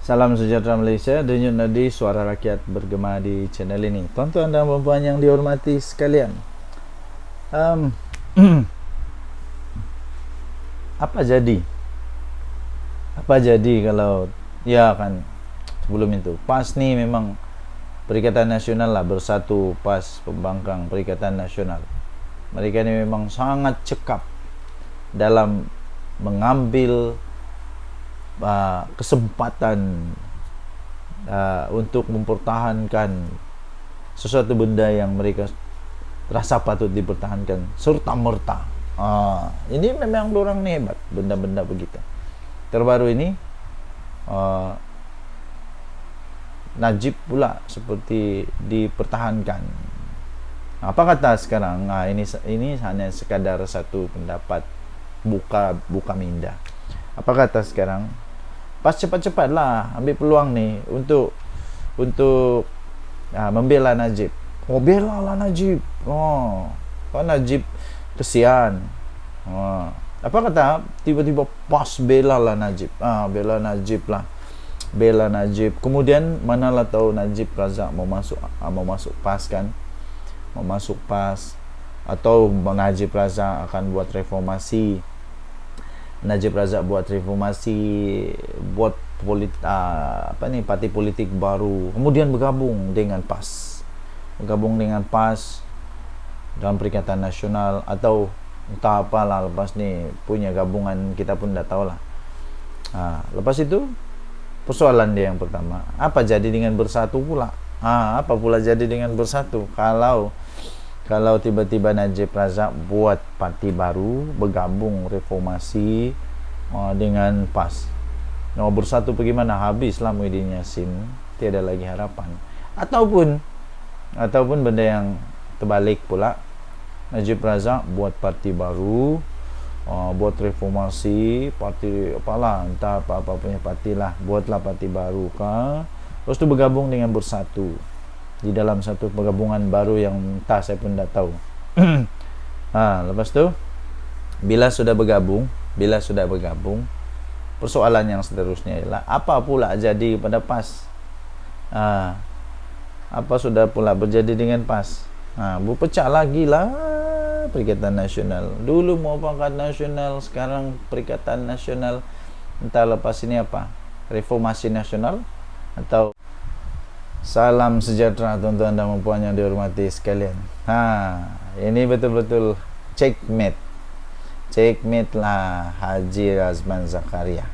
Salam sejahtera Malaysia, denyut nadi suara rakyat bergema di channel ini. Tuan-tuan dan puan-puan yang dihormati sekalian, um, apa jadi? Apa jadi kalau ya kan sebelum itu PAS ni memang Perikatan Nasional lah, bersatu PAS pembangkang Perikatan Nasional. Mereka ni memang sangat cekap dalam mengambil kesempatan untuk mempertahankan sesuatu benda yang mereka rasa patut dipertahankan serta merta. Ini memang orang ni hebat, benda-benda begitu. Terbaru ini Najib pula seperti dipertahankan. Apa kata sekarang? Ini hanya sekadar satu pendapat buka minda. Apa kata sekarang? PAS cepat-cepatlah ambil peluang ni untuk membela Najib. Belalah Najib. Kalau Najib kesian. Apa kata tiba-tiba PAS belalah Najib. Bela Najib lah. Bela Najib. Kemudian manalah tahu Najib Razak mau masuk PAS kan? Mau masuk PAS atau Najib Razak akan buat reformasi. Najib Razak buat reformasi, buat parti politik baru, kemudian bergabung dengan PAS dalam Perikatan Nasional, atau entah apalah lepas ni punya gabungan, kita pun dah tahulah. Lepas itu persoalan dia yang pertama, apa jadi dengan bersatu pula? Apa pula jadi dengan bersatu kalau tiba-tiba Najib Razak buat parti baru, bergabung reformasi dengan PAS. Bersatu bagaimana? Habislah Muhyiddin Yassin, tiada lagi harapan. Ataupun benda yang terbalik pula, Najib Razak buat parti baru, buat reformasi, parti apalah, entah apa-apa punya parti lah, buatlah parti baru kah, terus tu bergabung dengan bersatu di dalam satu penggabungan baru yang entah saya pun tak tahu. Lepas tu bila sudah bergabung, persoalan yang seterusnya ialah apa pula jadi pada PAS? Apa sudah pula berjadi dengan PAS? Berpecah lagi lah Perikatan Nasional. Dulu mau Pangkat Nasional, sekarang Perikatan Nasional. Entah lepas ini apa? Reformasi Nasional atau salam sejahtera tuan-tuan dan puan yang dihormati sekalian. Ini betul-betul checkmate lah Haji Razman Zakaria.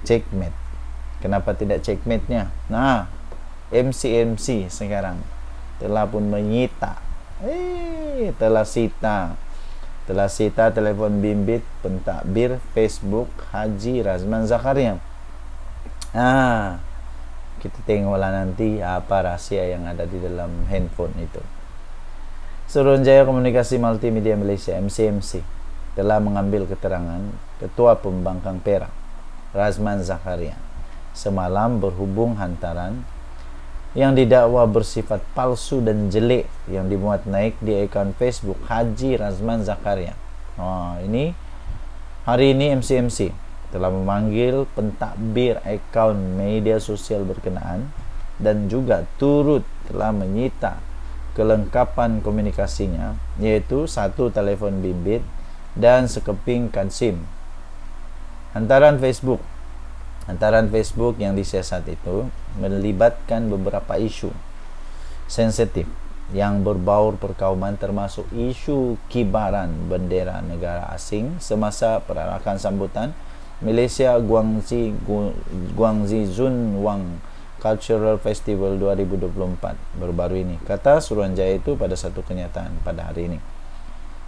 Checkmate. Kenapa tidak checkmate-nya? MC sekarang telah pun menyita, telah sita telefon bimbit pentadbir Facebook Haji Razman Zakaria. Kita tengoklah nanti apa rahsia yang ada di dalam handphone itu. Suruhanjaya Komunikasi Multimedia Malaysia (MCMC) telah mengambil keterangan Ketua Pembangkang Perak Razman Zakaria semalam berhubung hantaran yang didakwa bersifat palsu dan jelek yang dimuat naik di akaun Facebook Haji Razman Zakaria. Hari ini MCMC telah memanggil pentadbir akaun media sosial berkenaan dan juga turut telah menyita kelengkapan komunikasinya, iaitu satu telefon bimbit dan sekeping kad SIM. Hantaran Facebook yang disiasat itu melibatkan beberapa isu sensitif yang berbaur perkauman, termasuk isu kibaran bendera negara asing semasa perarakan sambutan Malaysia Guangxi Zunwang Cultural Festival 2024 baru-baru ini, kata Suruhanjaya itu pada satu kenyataan pada hari ini.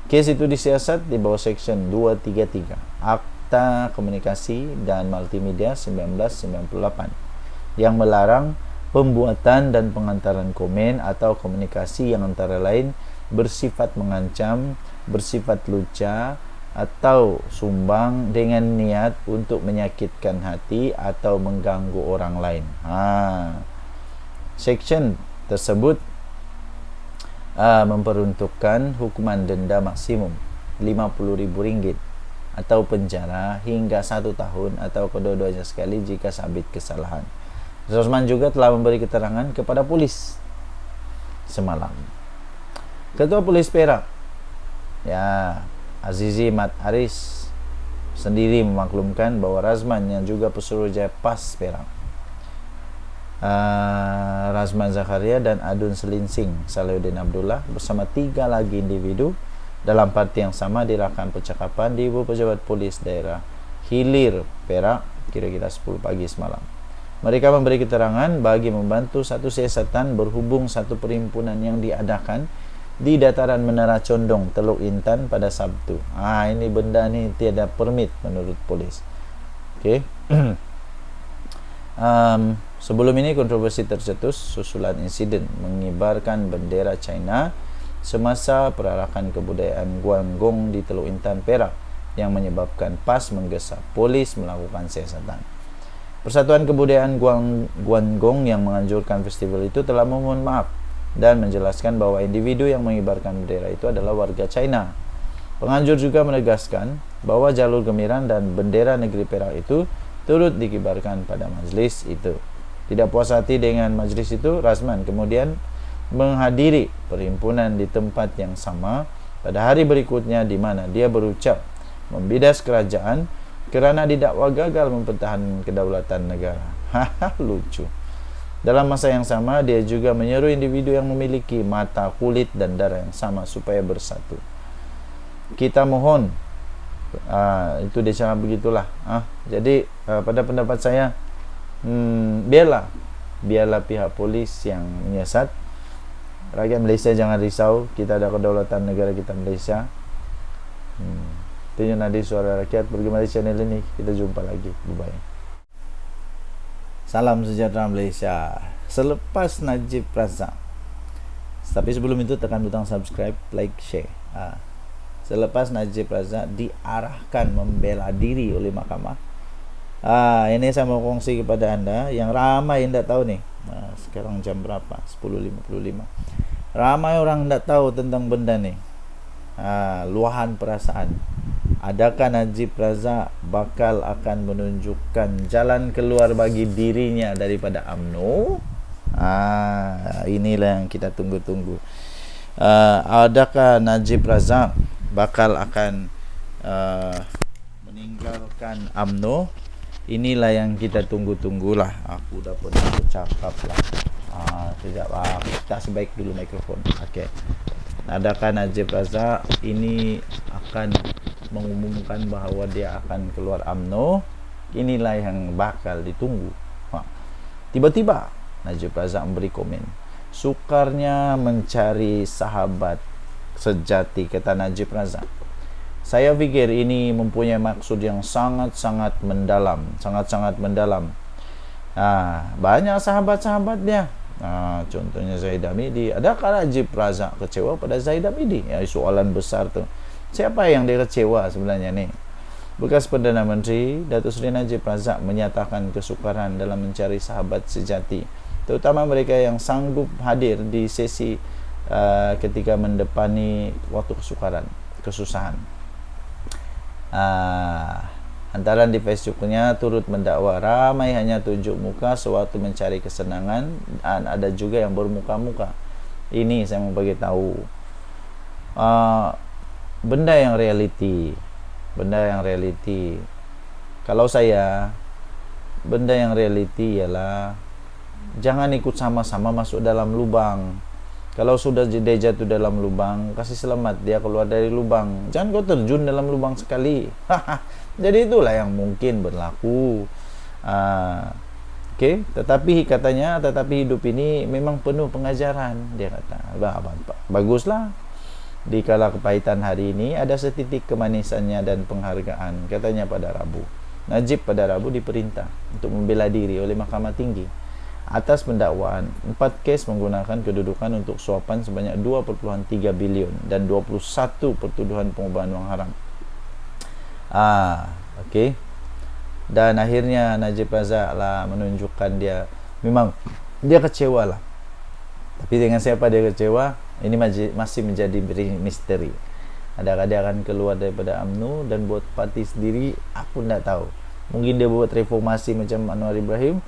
Kes itu disiasat di bawah Seksyen 233 Akta Komunikasi dan Multimedia 1998 yang melarang pembuatan dan pengantaran komen atau komunikasi yang antara lain bersifat mengancam, bersifat lucah atau sumbang dengan niat untuk menyakitkan hati atau mengganggu orang lain. Seksyen tersebut memperuntukkan hukuman denda maksimum RM50,000 atau penjara hingga 1 tahun atau kedua-duanya sekali jika sabit kesalahan. Razman juga telah memberi keterangan kepada polis semalam. Ketua Polis Perak, ya, Azizi Mat Aris sendiri memaklumkan bahwa Razman yang juga Pesuruhjaya PAS Perak, Razman Zakaria dan Adun Selinsing Salahuddin Abdullah bersama 3 lagi individu dalam parti yang sama dilakukan percakapan di Ibu Pejabat Polis Daerah Hilir Perak kira-kira 10 pagi semalam. Mereka memberi keterangan bagi membantu satu siasatan berhubung satu perhimpunan yang diadakan di dataran Menara Condong, Teluk Intan pada Sabtu. Ini benda ni tiada permit menurut polis. Okey. Sebelum ini kontroversi tercetus susulan insiden mengibarkan bendera China semasa perarakan kebudayaan Guangdong di Teluk Intan Perak yang menyebabkan PAS menggesa polis melakukan siasatan. Persatuan Kebudayaan Guangdong yang menganjurkan festival itu telah memohon maaf dan menjelaskan bahwa individu yang mengibarkan bendera itu adalah warga China. Penganjur juga menegaskan bahwa jalur gemiran dan bendera negeri Perak itu turut dikibarkan pada majlis itu. Tidak puas hati dengan majlis itu, Razman kemudian menghadiri perhimpunan di tempat yang sama pada hari berikutnya di mana dia berucap membidas kerajaan kerana didakwa gagal mempertahankan kedaulatan negara. Lucu. Dalam masa yang sama, dia juga menyeru individu yang memiliki mata, kulit dan darah yang sama supaya bersatu. Kita mohon, itu dia cara begitulah. Jadi pada pendapat saya, biarlah pihak polis yang menyiasat. Rakyat Malaysia jangan risau, kita ada kedaulatan negara kita Malaysia. Itu yang nadi suara rakyat. Bagaimana channel ini, kita jumpa lagi. Bye bye. Salam sejahtera Malaysia. Selepas Najib Razak, tapi sebelum itu tekan butang subscribe, like, share. Selepas Najib Razak diarahkan membela diri oleh mahkamah, ini saya mau kongsi kepada anda yang ramai yang tak tahu nih. Sekarang jam berapa? 10.55. Ramai orang tak tahu tentang benda nih. Luahan perasaan. Adakah Najib Razak bakal akan menunjukkan jalan keluar bagi dirinya daripada UMNO? Inilah yang kita tunggu-tunggu. Adakah Najib Razak bakal akan meninggalkan UMNO? Inilah yang kita tunggu-tunggulah. Aku dah pernah bercakap lah. Sekejap, tak sebaik dulu mikrofon. Okey. Adakah Najib Razak ini akan mengumumkan bahawa dia akan keluar UMNO? Inilah yang bakal ditunggu. Tiba-tiba Najib Razak memberi komen, sukarnya mencari sahabat sejati, kata Najib Razak. Saya fikir ini mempunyai maksud yang sangat-sangat mendalam, sangat-sangat mendalam. Banyak sahabat-sahabatnya. Contohnya Zahid Hamidi. Adakah Najib Razak kecewa pada Zahid Hamidi? Soalan besar tu. Siapa yang dia kecewa sebenarnya ni? Bekas Perdana Menteri Datuk Seri Najib Razak menyatakan kesukaran dalam mencari sahabat sejati, terutama mereka yang sanggup hadir di sesi ketika mendepani waktu kesusahan. Antaran di Facebooknya turut mendakwa ramai hanya tunjuk muka sewaktu mencari kesenangan, dan ada juga yang bermuka-muka. Ini saya mau bagi tahu benda yang realiti. Kalau saya, benda yang realiti ialah jangan ikut sama-sama masuk dalam lubang. Kalau sudah dia jatuh dalam lubang, kasih selamat dia keluar dari lubang. Jangan kau terjun dalam lubang sekali. Jadi itulah yang mungkin berlaku. Okey, tetapi katanya, tetapi hidup ini memang penuh pengajaran. Dia kata, baguslah. Di kala kepahitan hari ini ada setitik kemanisannya dan penghargaan, katanya pada Rabu. Najib pada Rabu diperintah untuk membela diri oleh Mahkamah Tinggi atas pendakwaan 4 kes menggunakan kedudukan untuk suapan sebanyak 2.3 bilion dan 21 pertuduhan pengubahan wang haram. Okey. Dan akhirnya Najib Razak lah menunjukkan dia memang dia kecewa lah. Tapi dengan siapa dia kecewa, ini masih menjadi misteri. Adakah dia akan keluar daripada UMNO dan buat parti sendiri? Aku tidak tahu. Mungkin dia buat reformasi macam Anwar Ibrahim.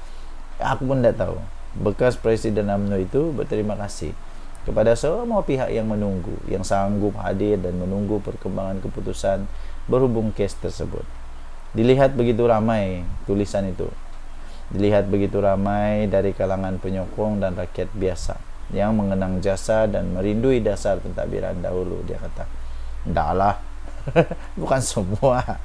Aku pun tidak tahu. Bekas Presiden UMNO itu berterima kasih kepada semua pihak yang menunggu, yang sanggup hadir dan menunggu perkembangan keputusan berhubung kes tersebut. Dilihat begitu ramai tulisan itu. Dilihat begitu ramai dari kalangan penyokong dan rakyat biasa yang mengenang jasa dan merindui dasar pentadbiran dahulu, dia kata. Ndaklah. Bukan semua.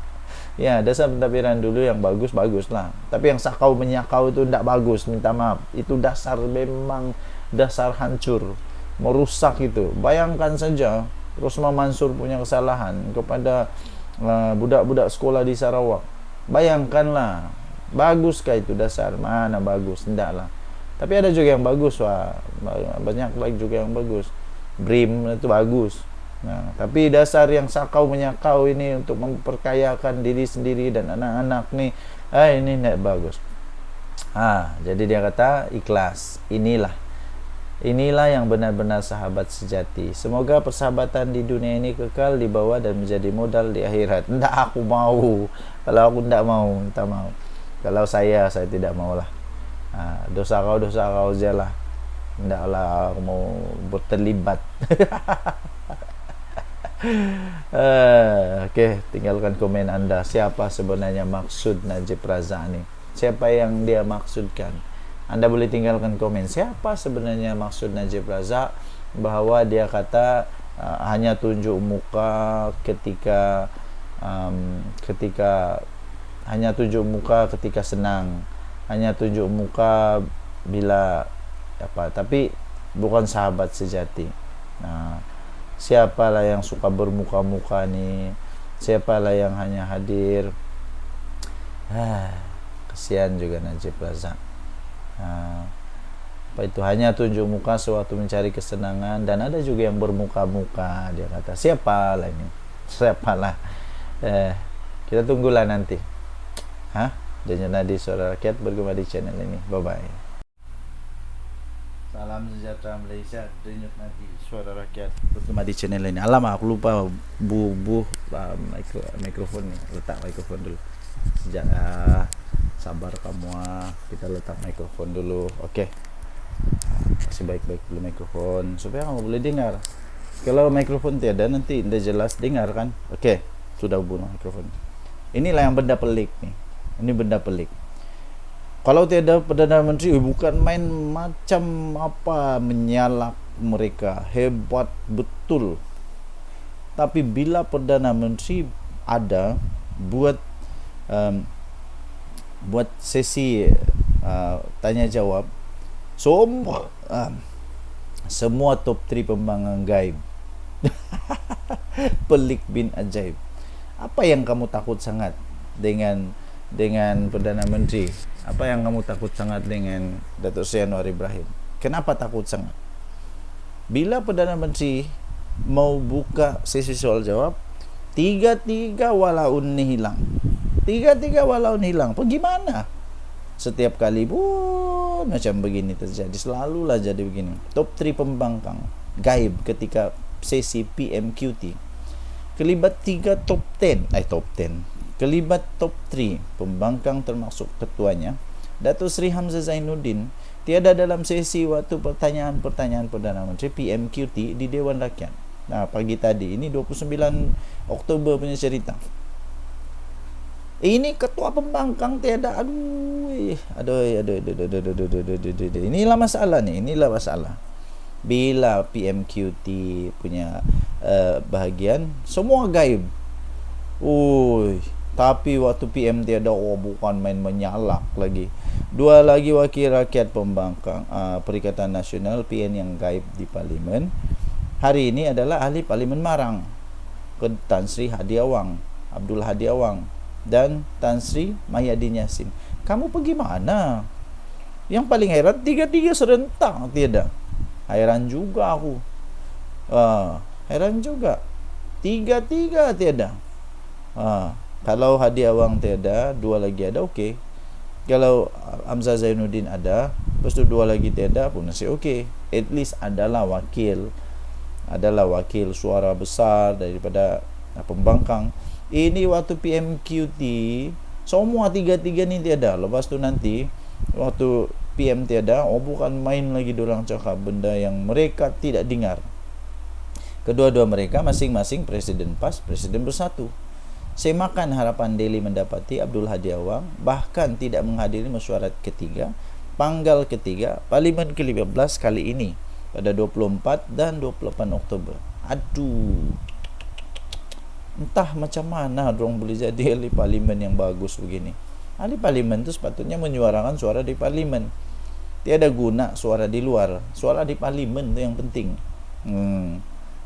Ya, dasar pentadbiran dulu yang bagus-bagus lah. Tapi yang sakau menyakau itu ndak bagus, minta maaf. Itu dasar, memang dasar hancur, merusak itu. Bayangkan saja Rosma Mansur punya kesalahan kepada budak-budak sekolah di Sarawak. Bayangkanlah, baguskah itu dasar? Mana bagus? Ndaklah. Tapi ada juga yang bagus, wah. Banyak lagi juga yang bagus. BRIM itu bagus. Nah, tapi dasar yang sakau menyakau ini untuk memperkayakan diri sendiri dan anak-anak nih, ini tidak bagus. Jadi dia kata ikhlas. Inilah yang benar-benar sahabat sejati. Semoga persahabatan di dunia ini kekal di bawah dan menjadi modal di akhirat. Tidak, aku mau. Kalau aku tidak mau, minta mau. Kalau saya tidak maulah. Dosa kau je lah. Tidaklah aku mau berterlibat. Oke, tinggalkan komen Anda. Siapa sebenarnya maksud Najib Razak ni? Siapa yang dia maksudkan? Anda boleh tinggalkan komen. Siapa sebenarnya maksud Najib Razak bahwa dia kata hanya tunjuk muka ketika hanya tunjuk muka ketika senang, hanya tunjuk muka bila apa, tapi bukan sahabat sejati. Siapalah yang suka bermuka-muka ni? Siapalah yang hanya hadir? Kesian juga Najib Razak. Apa itu, hanya tunjuk muka sewaktu mencari kesenangan. Dan ada juga yang bermuka-muka, dia kata. Siapalah ini? Siapalah? Kita tunggulah nanti. Jangan Nadi Suara Rakyat bergema di channel ini. Bye-bye. Salam sejahtera Malaysia. Denyut Nadi Suara Rakyat bergema di channel ini. Alamak, aku lupa mikrofon ni. Letak mikrofon dulu. Sekejap. Sabar kamu. Kita letak mikrofon dulu. Okey. Kasih baik-baik dulu mikrofon supaya kamu boleh dengar. Kalau mikrofon tiada, nanti tidak jelas dengar kan. Okey. Sudah bunuh mikrofon. Inilah yang benda pelik nih. Ini benda pelik. Kalau tiada Perdana Menteri, bukan main macam apa menyalak mereka. Hebat betul. Tapi bila Perdana Menteri ada buat sesi tanya jawab, semua top 3 pembangkang gaib. Pelik bin ajaib. Apa yang kamu takut sangat dengan Perdana Menteri? Apa yang kamu takut sangat dengan Datuk Seri Anwar Ibrahim? Kenapa takut sangat? Bila Perdana Menteri mau buka sesi soal jawab, tiga-tiga walaun ni hilang. Tiga-tiga walaun hilang. Bagaimana? Setiap kali pun macam begini terjadi. Selalulah jadi begini. Top 3 pembangkang gaib ketika sesi PMQT. Kelibat 3 top 10. Kelibat top 3 pembangkang termasuk ketuanya Datuk Seri Hamzah Zainuddin tiada dalam sesi waktu pertanyaan-pertanyaan Perdana Menteri PMQT di Dewan Rakyat. Pagi tadi ini 29 Oktober punya cerita. Ini ketua pembangkang tiada. Aduh. Inilah masalah ni. Inilah masalah. Bila PMQT punya bahagian semua gaib. Tapi waktu PM tiada, bukan main menyalak lagi. 2 lagi wakil rakyat pembangkang Perikatan Nasional PN yang gaib di Parlimen. Hari ini adalah ahli Parlimen Marang, Tan Sri Hadi Awang, Abdul Hadi Awang dan Tan Sri Mahyadin Yassin. Kamu pergi mana? Yang paling heran, 3-3 serentak tiada. Heran juga aku. Heran juga. 3-3 tiada. Kalau Hadi Awang tiada, 2 lagi ada, okey. Kalau Hamzah Zainuddin ada, lepas tu 2 lagi tiada pun masih okey. At least adalah wakil adalah wakil suara besar daripada pembangkang. Ini waktu PMQT semua tiga-tiga ni tiada. Lepas tu nanti waktu PM tiada, bukan main lagi diorang cakap benda yang mereka tidak dengar. Kedua-dua mereka masing-masing presiden PAS, presiden bersatu. Semakan Harapan Daily mendapati Abdul Hadi Awang bahkan tidak menghadiri mesyuarat ketiga, panggal ketiga Parlimen ke-15 kali ini pada 24 dan 28 Oktober. Aduh, entah macam mana dorang boleh jadi ahli parlimen yang bagus begini. Ahli parlimen tu sepatutnya menyuarakan suara di parlimen. Tiada guna suara di luar. Suara di parlimen tu yang penting.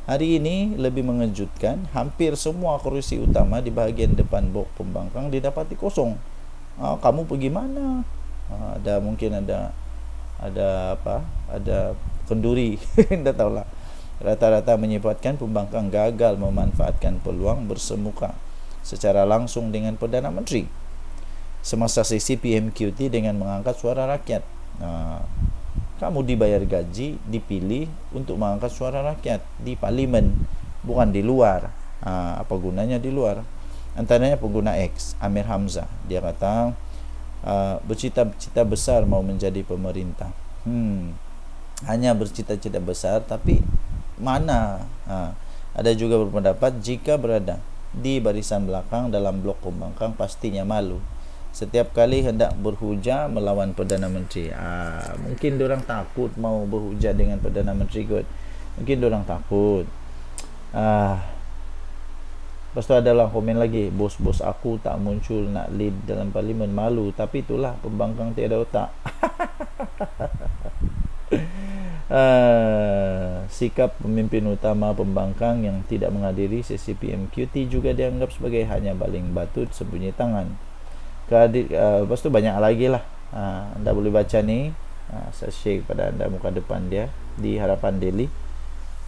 Hari ini lebih mengejutkan, hampir semua kerusi utama di bahagian depan blok pembangkang didapati kosong. Kamu pergi mana? Ada kenduri. Tidak tahulah. Rata-rata menyifatkan pembangkang gagal memanfaatkan peluang bersemuka secara langsung dengan Perdana Menteri semasa sesi PMQT dengan mengangkat suara rakyat. Kamu dibayar gaji, dipilih untuk mengangkat suara rakyat di parlimen, bukan di luar. Apa gunanya di luar? Antaranya pengguna X, Amir Hamzah, dia kata bercita-cita besar mau menjadi pemerintah. Hanya bercita-cita besar, tapi mana? Ada juga berpendapat jika berada di barisan belakang dalam blok pembangkang pastinya malu setiap kali hendak berhujah melawan Perdana Menteri. Mungkin diorang takut mau berhujah dengan Perdana Menteri kot. Mungkin diorang takut. Lepas tu adalah komen lagi, bos-bos aku tak muncul nak lead dalam parlimen, malu. Tapi itulah pembangkang tiada otak. Sikap pemimpin utama pembangkang yang tidak menghadiri sesi PMQT juga dianggap sebagai hanya baling batu sembunyi tangan. Lepas tu banyak lagi lah. Anda boleh baca ni. Saya share kepada anda muka depan dia di Harapan Daily.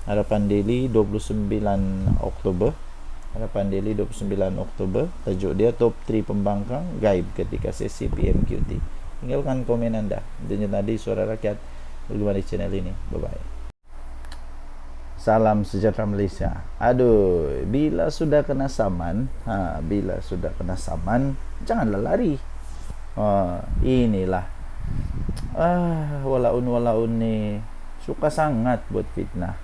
Harapan Daily 29 Oktober. Harapan Daily 29 Oktober. Tajuk dia Top 3 Pembangkang Gaib ketika sesi PMQT. Tinggalkan komen anda. Dia tadi Suara Rakyat di channel ini. Bye-bye. Salam sejahtera Malaysia. Aduh, bila sudah kena saman, janganlah lari. Inilah. Walaun ni suka sangat buat fitnah.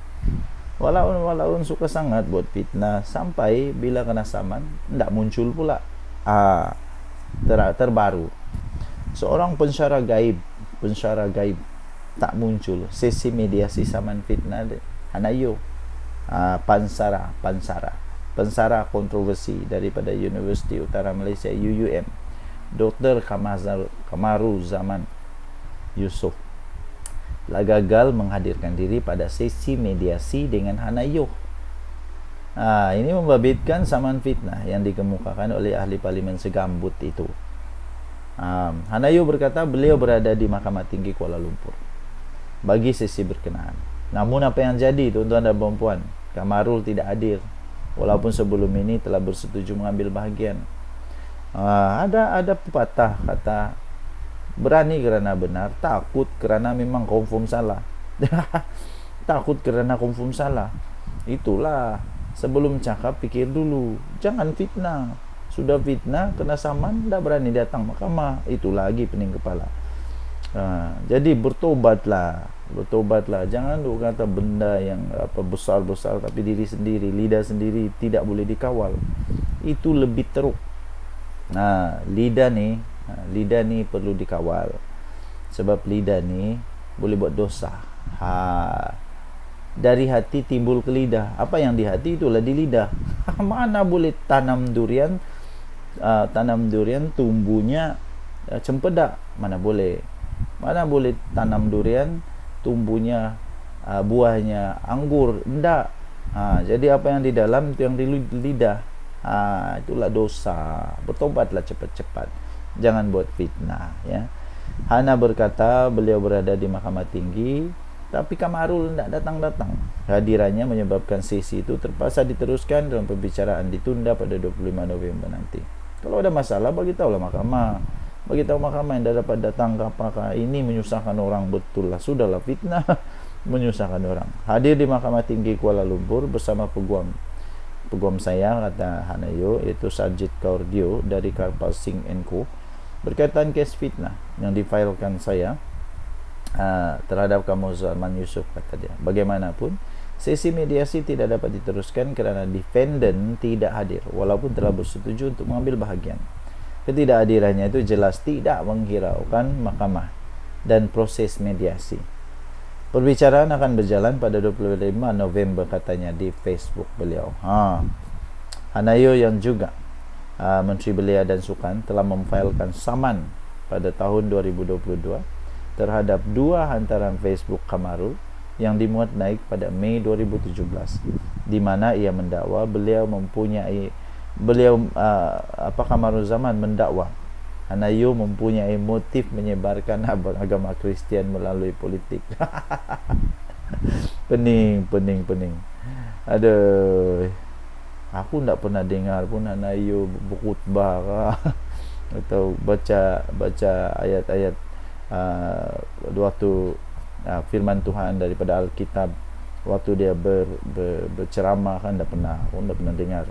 Walaun suka sangat buat fitnah sampai bila kena saman tidak muncul pula. Terbaru. Seorang pensyarah gaib tak muncul. Sesi mediasi saman fitnah Hanayo, Pansara kontroversi daripada Universiti Utara Malaysia UUM, Dr. Kamaru Zaman Yusof telah gagal menghadirkan diri pada sesi mediasi dengan Hanayo. Ini membabitkan saman fitnah yang dikemukakan oleh ahli parlimen segambut itu. Hanayo berkata beliau berada di Mahkamah Tinggi Kuala Lumpur bagi sesi berkenaan. Namun apa yang jadi, tuan-tuan dan puan-puan, Kamarul tidak hadir walaupun sebelum ini telah bersetuju mengambil bahagian. Ada pepatah kata, berani kerana benar, takut kerana memang confirm salah. Takut kerana confirm salah. Itulah, sebelum cakap fikir dulu, jangan fitnah. Sudah fitnah, kena saman, dah berani datang mahkamah. Itu lagi pening kepala. Jadi bertobatlah. Jangan duk kata benda yang besar-besar tapi diri sendiri, lidah sendiri tidak boleh dikawal. Itu lebih teruk. Lidah ni perlu dikawal. Sebab lidah ni boleh buat dosa. Dari hati timbul ke lidah. Apa yang di hati itulah di lidah. Mana boleh tanam durian tumbuhnya cempedak? Mana boleh tanam durian tumbuhnya buahnya anggur? Enggak. Jadi apa yang di dalam itu yang di lidah. Itulah dosa. Bertobatlah cepat-cepat. Jangan buat fitnah, ya. Hana berkata beliau berada di Mahkamah Tinggi, tapi Kamarul tidak datang-datang. Hadirannya menyebabkan sesi itu terpaksa diteruskan dalam pembicaraan ditunda pada 25 November nanti. Kalau ada masalah, bagitahulah mahkamah. Bagitahu mahkamah yang dah dapat datang ke apakah ini menyusahkan orang betul lah. Sudahlah fitnah. menyusahkan orang. Hadir di Mahkamah Tinggi Kuala Lumpur bersama peguam saya, kata Hanayo, yaitu Sarjit Kaurdio dari Karpal Singh & Co, berkaitan kes fitnah yang difailkan saya terhadap Kamarul Zaman Yusof, kata dia. Bagaimanapun, sesi mediasi tidak dapat diteruskan kerana defendant tidak hadir walaupun telah bersetuju untuk mengambil bahagian. Ketidakhadirannya itu jelas tidak menghiraukan mahkamah dan proses mediasi. Perbicaraan akan berjalan pada 25 November, katanya di Facebook beliau. Hanayo yang juga Menteri Belia dan Sukan telah memfailkan saman pada tahun 2022 terhadap 2 hantaran Facebook Kamarul yang dimuat naik pada Mei 2017, di mana ia mendakwa Kamarul Zaman mendakwa Hanayo mempunyai motif menyebarkan agama Kristian melalui politik. pening. Aduh, aku tak pernah dengar pun Hanayo berkhutbah atau baca ayat-ayat waktu firman Tuhan daripada Alkitab waktu dia berceramah, kan tak pernah dengar.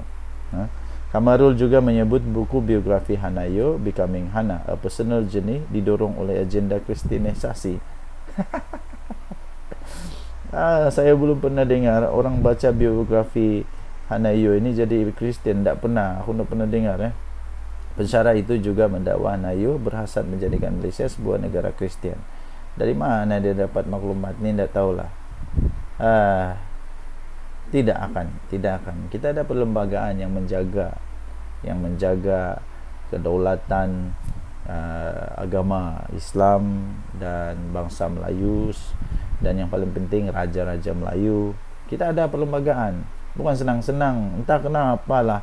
Kamarul juga menyebut buku biografi Hanayo, Becoming Hana, A Personal Journey, didorong oleh agenda kristianisasi. Saya belum pernah dengar orang baca biografi Hanayo ini jadi Kristian, tak pernah, aku tak pernah dengar. Pensyarah itu juga mendakwa Hanayo berhasad menjadikan Malaysia sebuah negara Kristian. Dari mana dia dapat maklumat ni, tak tahulah. Tidak akan. Kita ada perlembagaan yang menjaga kedaulatan agama Islam dan bangsa Melayu, dan yang paling penting raja-raja Melayu. Kita ada perlembagaan, bukan senang-senang. Entah kenapalah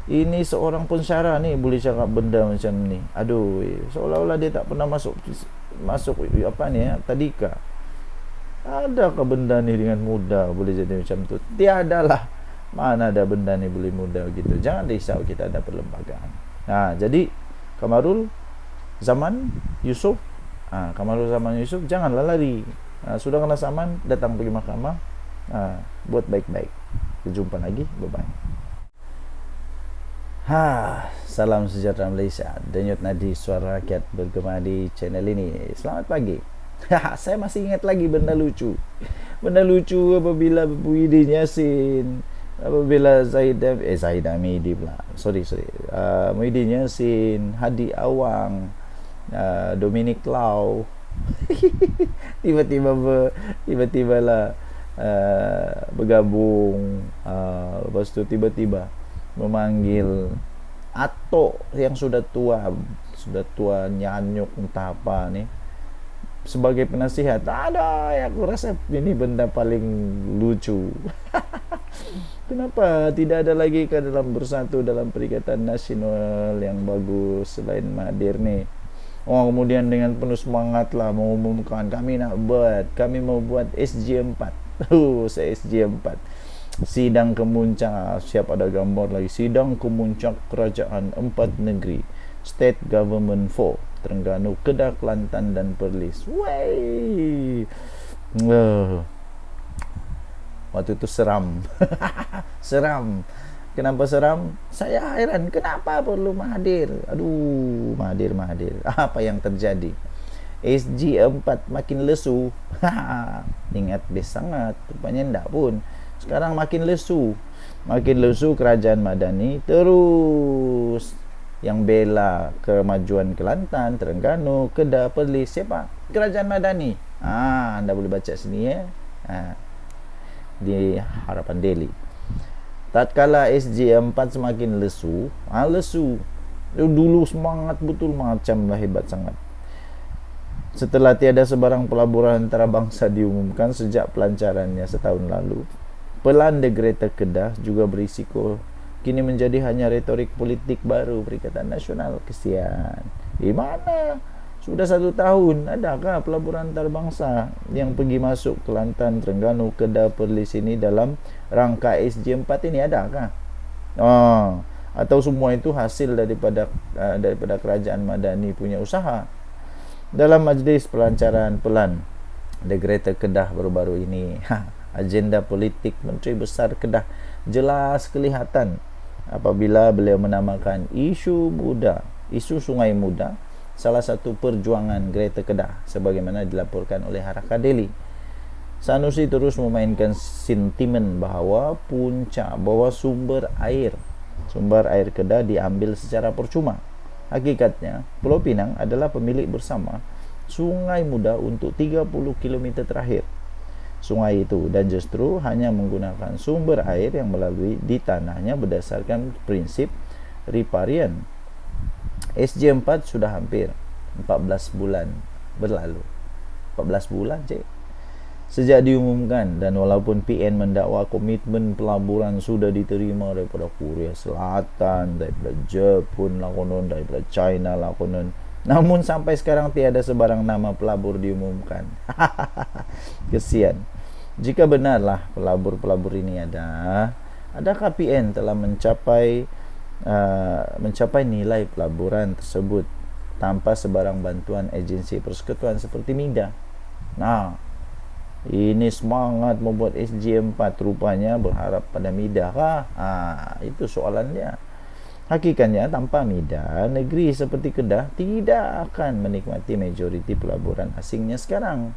ini seorang pensyarah ni boleh cakap benda macam ni. Aduh, seolah-olah dia tak pernah masuk tadika. Adakah benda ni dengan mudah boleh jadi macam tu? Tiadalah. Mana ada benda ni boleh mudah gitu. Jangan risau, kita ada perlembagaan. Jadi Kamarul Zaman Yusof, janganlah lari. Sudah kena saman, datang pergi mahkamah. Buat baik-baik. Berjumpa lagi. Bye-bye. Salam sejahtera Malaysia. Denyut nadi suara rakyat bergema di channel ini. Selamat pagi. Saya masih ingat lagi benda lucu apabila Muhyiddin Yassin, apabila Zahid Hamidi pula, Muhyiddin Yassin, Hadi Awang, Dominic Lau tiba-tiba lah bergabung. Lepas tu tiba-tiba memanggil atok yang sudah tua nyanyuk entah apa ni sebagai penasihat. Aku rasa ini benda paling lucu. Kenapa tidak ada lagi ke dalam bersatu dalam Perikatan Nasional yang bagus selain Mahathir ni? Kemudian dengan penuh semangat lah mengumumkan kami mau buat SG4. Saya SG4. Sidang kemuncak, siap ada gambar lagi. Sidang kemuncak Kerajaan 4 Negeri, State Government 4, Terengganu, Kedah, Kelantan dan Perlis. Waktu itu seram. Kenapa seram? Saya heran kenapa perlu Mahathir. Mahathir. Apa yang terjadi? SG4 makin lesu. Ingat best sangat. Rupanya enggak pun. Sekarang makin lesu kerajaan Madani terus yang bela kemajuan Kelantan, Terengganu, Kedah, Perlis. Siapa? Kerajaan Madani. Anda boleh baca sini di Harapan Daily. Tatkala SG4 semakin lesu. Dulu semangat betul, macamlah hebat sangat. Setelah tiada sebarang pelaburan antarabangsa diumumkan sejak pelancarannya setahun lalu, Pelan de Greta Kedah juga berisiko kini menjadi hanya retorik politik baru Perikatan Nasional. Kesian. Di mana? Sudah 1 tahun. Adakah pelaburan antarabangsa yang pergi masuk Kelantan, Terengganu, Kedah, Perlis ini dalam rangka SG4 ini? Adakah? Atau semua itu hasil daripada Kerajaan Madani punya usaha? Dalam majlis pelancaran Pelan The Greater Kedah baru-baru ini. Agenda politik Menteri Besar Kedah jelas kelihatan apabila beliau menamakan isu Sungai Muda salah satu perjuangan Greater Kedah sebagaimana dilaporkan oleh Haraka Daily. Sanusi terus memainkan sentimen bahawa sumber air Kedah diambil secara percuma. Hakikatnya, Pulau Pinang adalah pemilik bersama Sungai Muda untuk 30 km terakhir sungai itu, dan justru hanya menggunakan sumber air yang melalui di tanahnya berdasarkan prinsip riparian. SJ4 sudah hampir 14 bulan berlalu. 14 bulan cik sejak diumumkan, dan walaupun PN mendakwa komitmen pelaburan sudah diterima daripada Korea Selatan, daripada Jepun lah konon, daripada China lah konon, namun sampai sekarang tiada sebarang nama pelabur diumumkan. Kesian. Jika benarlah pelabur-pelabur ini adakah PN telah mencapai nilai pelaburan tersebut tanpa sebarang bantuan agensi persekutuan seperti MIDA? Nah, ini semangat membuat SJ4 rupanya berharap pada MIDA kah? Itu soalannya. Hakikatnya tanpa MIDA, negeri seperti Kedah tidak akan menikmati majoriti pelaburan asingnya sekarang.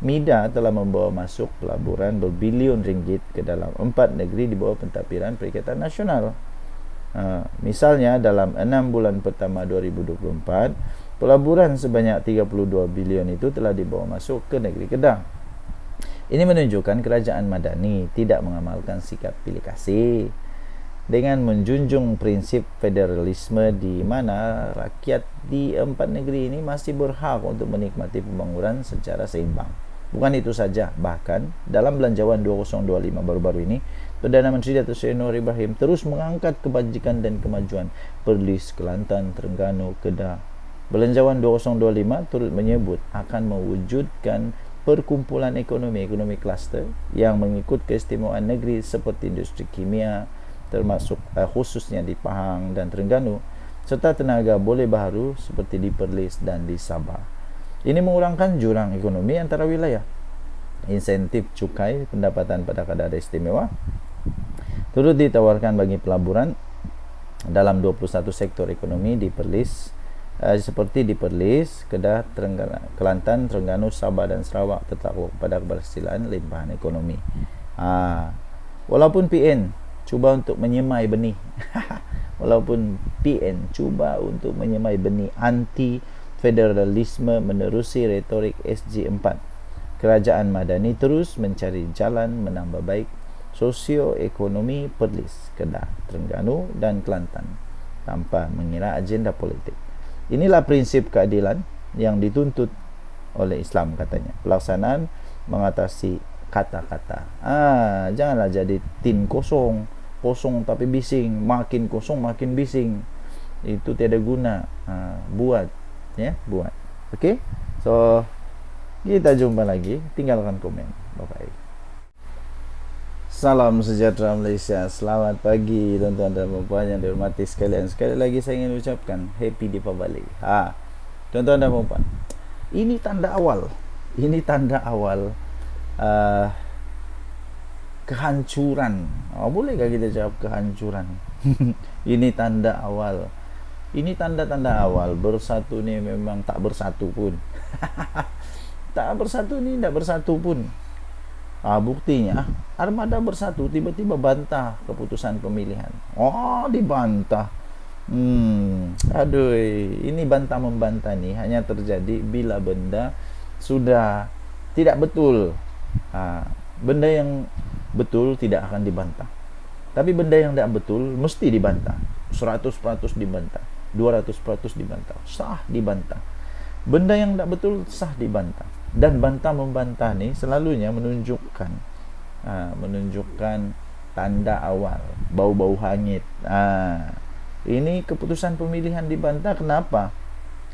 MIDA telah membawa masuk pelaburan berbilion ringgit ke dalam 4 negeri di bawah pentadbiran Perikatan Nasional. Misalnya dalam 6 bulan pertama 2024, pelaburan sebanyak 32 bilion itu telah dibawa masuk ke negeri Kedah. Ini menunjukkan kerajaan Madani tidak mengamalkan sikap pilih kasih dengan menjunjung prinsip federalisme di mana rakyat di 4 negeri ini masih berhak untuk menikmati pembangunan secara seimbang. Bukan itu saja, bahkan dalam Belanjawan 2025 baru-baru ini, Perdana Menteri Datuk Seri Anwar Ibrahim terus mengangkat kebajikan dan kemajuan Perlis, Kelantan, Terengganu, Kedah. Belanjawan 2025 turut menyebut akan mewujudkan perkumpulan ekonomi kluster yang mengikut keistimewaan negeri seperti industri kimia, termasuk khususnya di Pahang dan Terengganu, serta tenaga boleh baharu seperti di Perlis dan di Sabah. Ini mengurangkan jurang ekonomi antara wilayah. Insentif cukai pendapatan pada kadar istimewa turut ditawarkan bagi pelaburan dalam 21 sektor ekonomi di Perlis, seperti di Perlis, Kedah, Kelantan, Terengganu, Sabah dan Sarawak tertakluk pada keberhasilan limpahan ekonomi. Walaupun PN cuba untuk menyemai benih anti federalisme menerusi retorik SJ4, kerajaan Madani terus mencari jalan menambah baik sosioekonomi Perlis, Kedah, Terengganu dan Kelantan tanpa mengira agenda politik. Inilah prinsip keadilan yang dituntut oleh Islam, katanya. Pelaksanaan mengatasi kata-kata. Janganlah jadi tin kosong tapi bising, makin kosong makin bising. Itu tiada guna. Buat. Okey. So kita jumpa lagi. Tinggalkan komen. Bye-bye. Salam sejahtera Malaysia. Selamat pagi tuan-tuan dan puan yang dihormati sekalian. Sekali lagi saya ingin ucapkan Happy Deepavali. Tuan-tuan dan puan, ini tanda awal. Kehancuran. Bolehkah kita jawab kehancuran? Ini tanda awal. Ini tanda-tanda awal. Bersatu ni memang tak bersatu pun. Tak bersatu ni tak bersatu pun. Buktinya Armada Bersatu tiba-tiba bantah keputusan pemilihan. Dibantah. Ini bantah-membantah ni hanya terjadi bila benda sudah tidak betul. Benda yang betul tidak akan dibantah. Tapi benda yang tidak betul mesti dibantah. 100% dibantah, 200% dibantah, sah dibantah. Benda yang tidak betul sah dibantah. Dan bantah-membantah ni selalunya menunjukkan tanda awal, bau-bau hangit. Ini keputusan pemilihan dibantah. Kenapa?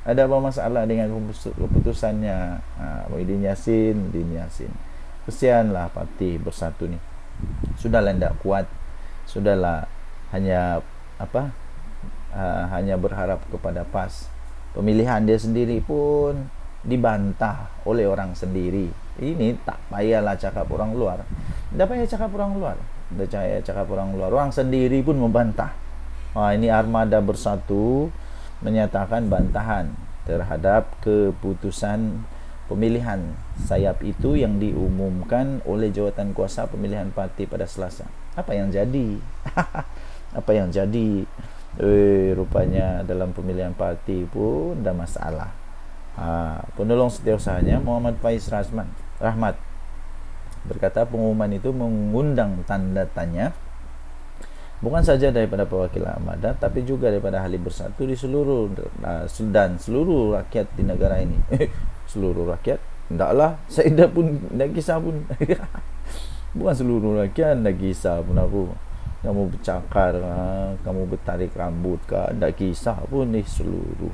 Ada apa masalah dengan keputusannya Muhyiddin Yassin? Kesianlah parti Bersatu ni. Sudahlah tidak kuat. Sudahlah hanya hanya berharap kepada PAS. Pemilihan dia sendiri pun dibantah oleh orang sendiri. Ini tak payahlah cakap orang luar. Tak payah cakap orang luar. Orang sendiri pun membantah. Ini Armada Bersatu menyatakan bantahan terhadap keputusan pemilihan sayap itu yang diumumkan oleh Jawatan Kuasa Pemilihan Parti pada Selasa. Apa yang jadi? Apa yang jadi? Rupanya dalam pemilihan parti pun ada masalah. Penolong setiausahanya Muhammad Faiz Rahmat berkata pengumuman itu mengundang tanda tanya bukan saja daripada perwakilan Armada tapi juga daripada ahli Bersatu di seluruh dan seluruh rakyat di negara ini. Seluruh rakyat? Taklah, saya dah pun nak kisah pun. Bukan seluruh rakyat nak kisah pun aku. Kamu bercakar, kamu bertarik rambut ke, tak kisah pun ni seluruh.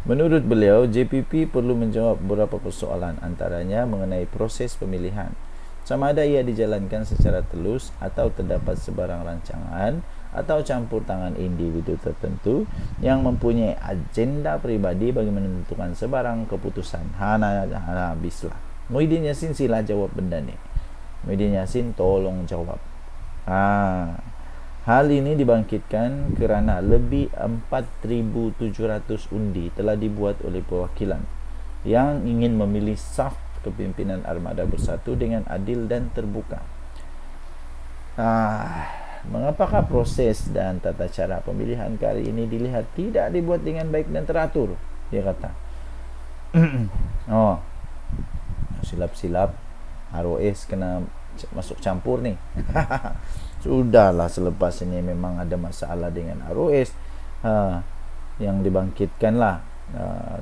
Menurut beliau, JPP perlu menjawab beberapa persoalan, antaranya mengenai proses pemilihan. Sama ada ia dijalankan secara telus atau terdapat sebarang rancangan atau campur tangan individu tertentu yang mempunyai agenda pribadi bagi menentukan sebarang keputusan. Habislah. Muhyiddin Yassin sila jawab benda ni. Muhyiddin Yassin tolong jawab. Hal ini dibangkitkan kerana lebih 4,700 undi telah dibuat oleh perwakilan yang ingin memilih saf kepimpinan Armada Bersatu dengan adil dan terbuka. Mengapakah proses dan tata cara pemilihan kali ini dilihat tidak dibuat dengan baik dan teratur? Dia kata. Silap-silap ROS kena masuk campur ni. Sudahlah, selepas ini memang ada masalah dengan ROS yang dibangkitkan lah.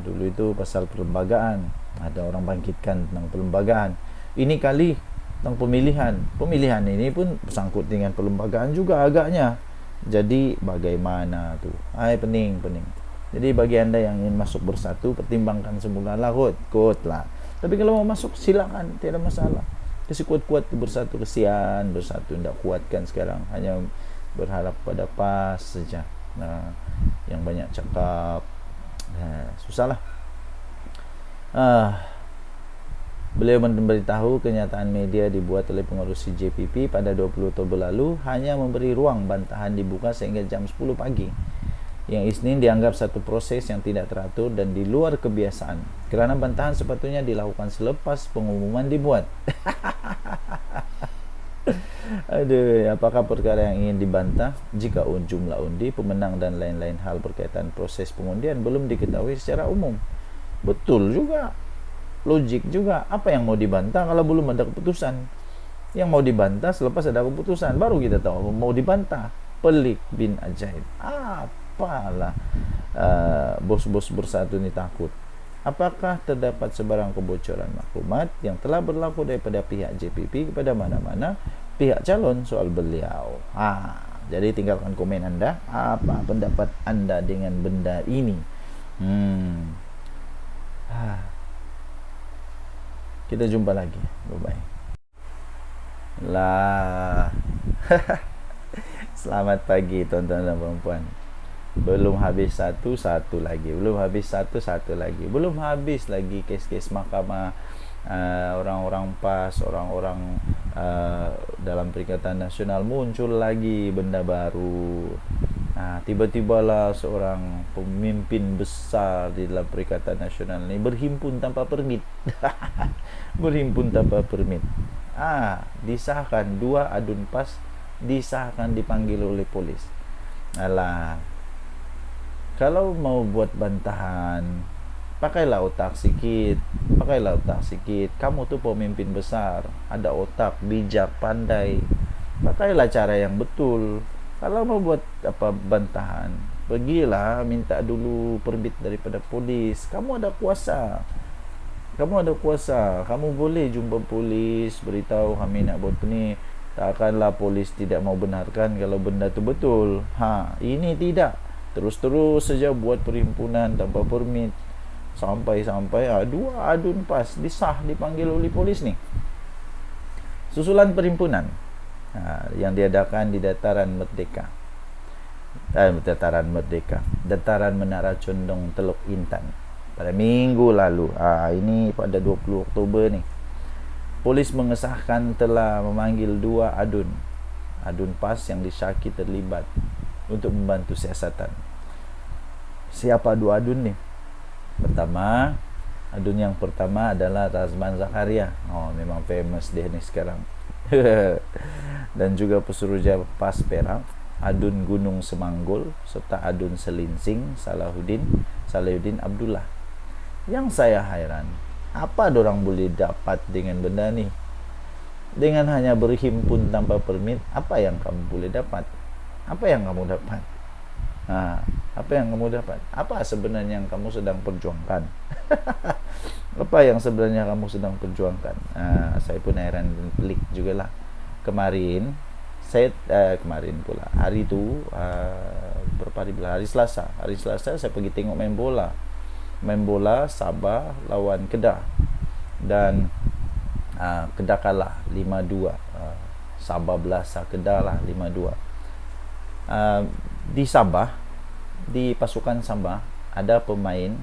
Dulu itu pasal perlembagaan, ada orang bangkitkan tentang perlembagaan. Ini kali tentang pemilihan ini pun bersangkut dengan perlembagaan juga agaknya. Jadi bagaimana tu? Pening. Jadi bagi anda yang ingin masuk Bersatu, pertimbangkan semula lah kot lah. Tapi kalau mau masuk silakan, tiada masalah. Kasi kuat-kuat Bersatu, kesian Bersatu tidak kuatkan sekarang, hanya berharap pada PAS saja. Yang banyak cakap susahlah. Beliau memberitahu kenyataan media dibuat oleh pengurusi JPP pada 20 Oktober lalu hanya memberi ruang bantahan dibuka sehingga jam 10 pagi. Yang Isnin dianggap satu proses yang tidak teratur dan di luar kebiasaan kerana bantahan sepatutnya dilakukan selepas pengumuman dibuat. Apakah perkara yang ingin dibantah jika jumlah undi, pemenang dan lain-lain hal berkaitan proses pengundian belum diketahui secara umum? Betul juga, logik juga. Apa yang mau dibantah kalau belum ada keputusan? Yang mau dibantah selepas ada keputusan baru kita tahu mau dibantah. Pelik bin ajaib. Apalah bos-bos Bersatu ni takut. Apakah terdapat sebarang kebocoran maklumat yang telah berlaku daripada pihak JPP kepada mana-mana pihak calon soal beliau? Jadi tinggalkan komen anda. Apa pendapat anda dengan benda ini? Kita jumpa lagi. Bye-bye. Selamat pagi tuan-tuan dan puan-puan. Belum habis satu lagi. Belum habis satu lagi. Belum habis lagi kes-kes mahkamah, orang-orang PAS, orang-orang dalam Perikatan Nasional, muncul lagi benda baru. Tiba-tibalah seorang pemimpin besar di dalam Perikatan Nasional ni berhimpun tanpa permit. Berhimpun tanpa permit. Disahkan 2 adun PAS, disahkan dipanggil oleh polis. Kalau mau buat bantahan, pakailah otak sikit. Kamu tu pemimpin besar, ada otak, bijak, pandai. Pakailah cara yang betul. Kalau mau buat bantahan, pergilah minta dulu permit daripada polis. Kamu ada kuasa. Kamu boleh jumpa polis, beritahu kami nak buat ni. Takkanlah polis tidak mau benarkan kalau benda tu betul. Ini tidak. Terus saja buat perhimpunan tanpa permit. Sampai 2 adun PAS dipanggil oleh polis ni. Susulan perhimpunan yang diadakan di Dataran Menara Condong, Teluk Intan. pada minggu lalu. Ini pada 20 Oktober ni. Polis mengesahkan telah memanggil 2 adun PAS yang disyaki terlibat untuk membantu siasatan. Siapa 2 adun ni? Adun yang pertama adalah Razman Zakaria. Memang famous dia ni sekarang. Dan juga Pesuruhjaya PAS Perak, Adun Gunung Semanggol, serta Adun Selinsing Salahuddin Abdullah. Yang saya hairan, apa dorang boleh dapat dengan benda ni? Dengan hanya berhimpun tanpa permit, apa yang kamu boleh dapat? Apa yang kamu dapat? Apa yang kamu dapat? Apa sebenarnya yang kamu sedang perjuangkan? Apa yang sebenarnya kamu sedang perjuangkan? Saya pun heran dan pelik jugalah. Kemarin pula hari itu hari Selasa saya pergi tengok main bola Sabah lawan Kedah, dan Kedah kalah 5-2. Sabah belas Kedah lah 5-2. Di Sabah, di pasukan Sabah ada pemain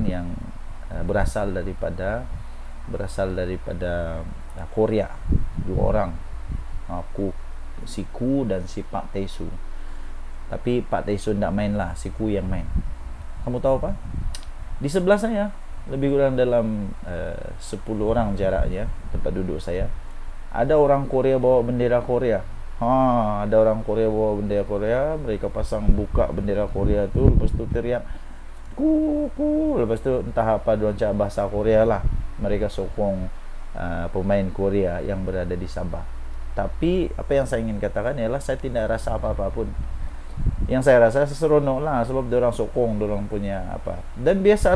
yang berasal daripada Korea, 2 orang, si Ku dan si Pak Taesu. Tapi Pak Taesu tak main lah, si Ku yang main. Kamu tahu apa? Di sebelah saya, lebih kurang dalam 10 orang jaraknya tempat duduk saya, ada orang Korea bawa bendera Korea. Ada orang Korea bawa bendera Korea. Mereka pasang buka bendera Korea tu, lepas tu teriak ku. Lepas tu entah apa diorang cakap bahasa Korea lah. Mereka sokong pemain Korea yang berada di Sabah. Tapi apa yang saya ingin katakan ialah saya tidak rasa apa-apa pun. Yang saya rasa seronok lah, sebab diorang sokong diorang punya apa. Dan biasa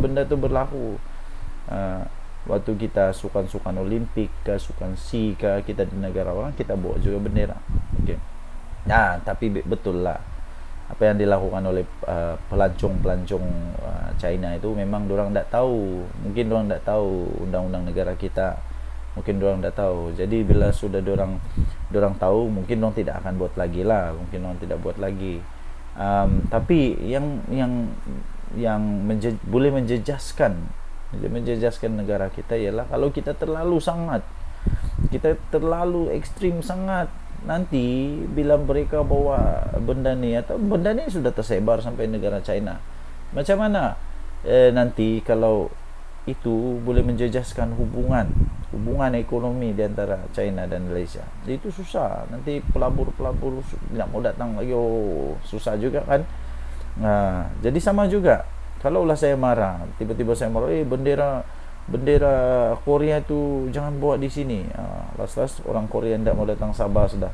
benda tu berlaku. Waktu kita sukan Olimpik ke, sukan SEA ke, kita di negara orang, kita bawa juga bendera. Okey. Tapi betul lah apa yang dilakukan oleh pelancong China itu, memang diorang tak tahu. Mungkin diorang tak tahu undang-undang negara kita. Mungkin diorang tak tahu. Jadi bila sudah diorang tahu, mungkin diorang tidak akan buat lagi lah. Mungkin diorang tidak buat lagi. Tapi yang boleh menjejaskan negara kita ialah kalau kita terlalu ekstrim sangat. Nanti bila mereka bawa benda ni, atau benda ni sudah tersebar sampai negara China, macam mana nanti kalau itu boleh menjejaskan hubungan ekonomi di antara China dan Malaysia? Itu susah. Nanti pelabur nak mau datang lagi, susah juga kan. Jadi sama juga, kalaulah saya marah, tiba-tiba saya marah, bendera Korea tu jangan bawa di sini. Last orang Korea tidak mau datang Sabah sudah.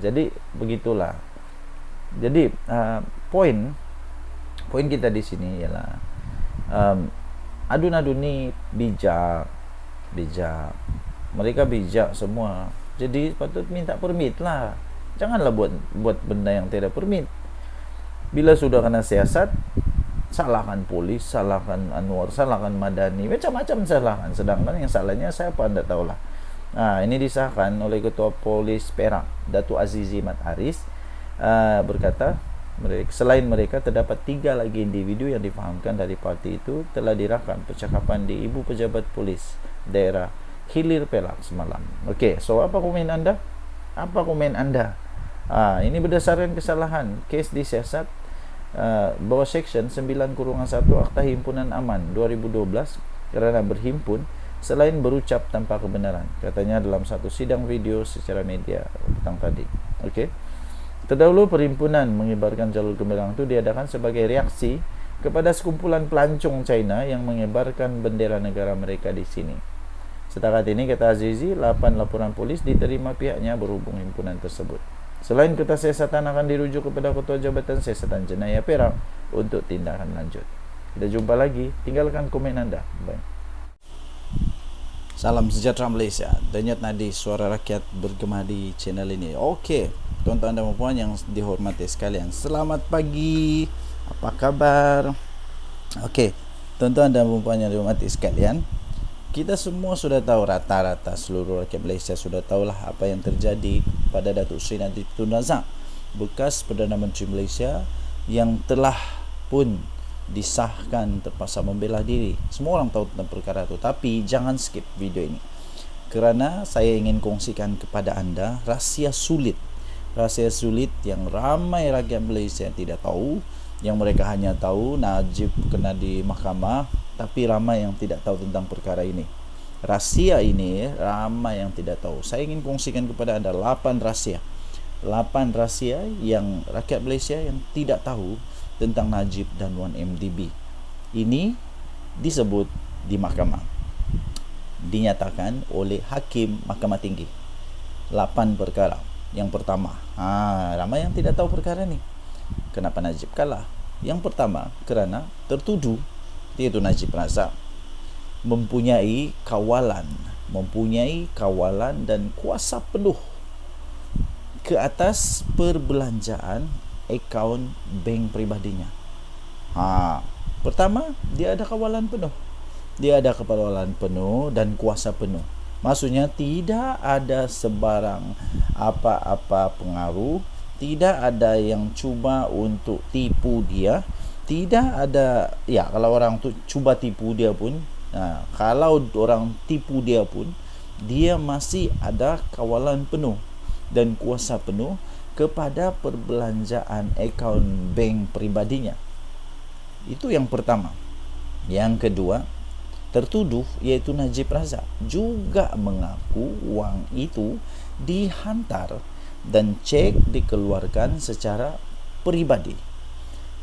Jadi begitulah. Jadi poin kita di sini ialah adun-adun ni bijak. Mereka bijak semua. Jadi patut minta permit lah. Janganlah buat benda yang tidak permit. Bila sudah kena siasat, salahkan polis, salahkan Anwar, salahkan Madani, macam-macam salahkan. Sedangkan yang salahnya saya apa anda tahulah. Ini disahkan oleh Ketua Polis Perak, Datuk Azizi Mat Aris, berkata selain mereka terdapat 3 lagi individu yang difahamkan dari parti itu telah dirakam percakapan di Ibu Pejabat Polis Daerah Hilir Perak semalam. Okey, so apa komen anda? Ini berdasarkan kesalahan kes disiasat bawah Seksyen 9-1 Akta Himpunan Aman 2012 kerana berhimpun selain berucap tanpa kebenaran, katanya dalam satu sidang video secara media petang tadi. Okey. Terdahulu perhimpunan mengibarkan jalur gemilang itu diadakan sebagai reaksi kepada sekumpulan pelancong China yang mengibarkan bendera negara mereka di sini. Setakat ini, kata Azizi, 8 laporan polis diterima pihaknya berhubung himpunan tersebut. Selain kertas siasatan akan dirujuk kepada Ketua Jabatan Siasatan Jenayah Perak untuk tindakan lanjut. Kita jumpa lagi. Tinggalkan komen anda. Bye. Salam sejahtera Malaysia. Denyut nadi suara rakyat bergema di channel ini. Okey, tuan-tuan dan puan yang dihormati sekalian, selamat pagi. Apa kabar? Okey, tuan-tuan dan puan yang dihormati sekalian, kita semua sudah tahu, rata-rata seluruh rakyat Malaysia sudah tahulah apa yang terjadi pada Datuk Seri Najib Tun Razak, bekas Perdana Menteri Malaysia yang telah pun disahkan terpaksa membela diri. Semua orang tahu tentang perkara itu, tapi jangan skip video ini kerana saya ingin kongsikan kepada anda rahsia sulit yang ramai rakyat Malaysia tidak tahu, yang mereka hanya tahu Najib kena di mahkamah, tapi ramai yang tidak tahu tentang perkara ini. Rahsia ini ramai yang tidak tahu. Saya ingin kongsikan kepada anda 8 rahsia yang rakyat Malaysia yang tidak tahu tentang Najib dan 1MDB. Ini disebut di mahkamah, dinyatakan oleh Hakim Mahkamah Tinggi. 8 perkara. Yang pertama, ramai yang tidak tahu perkara ni. Kenapa Najib kalah? Yang pertama, kerana tertuduh, iaitu Najib Razak, mempunyai kawalan dan kuasa penuh ke atas perbelanjaan akaun bank pribadinya. Pertama, dia ada kawalan penuh. Dan kuasa penuh. Maksudnya tidak ada sebarang apa-apa pengaruh, tidak ada yang cuba untuk tipu dia, tidak ada, kalau orang tu cuba tipu dia pun, dia masih ada kawalan penuh dan kuasa penuh kepada perbelanjaan akaun bank pribadinya. Itu yang pertama. Yang kedua, tertuduh iaitu Najib Razak juga mengaku wang itu dihantar dan cek dikeluarkan secara peribadi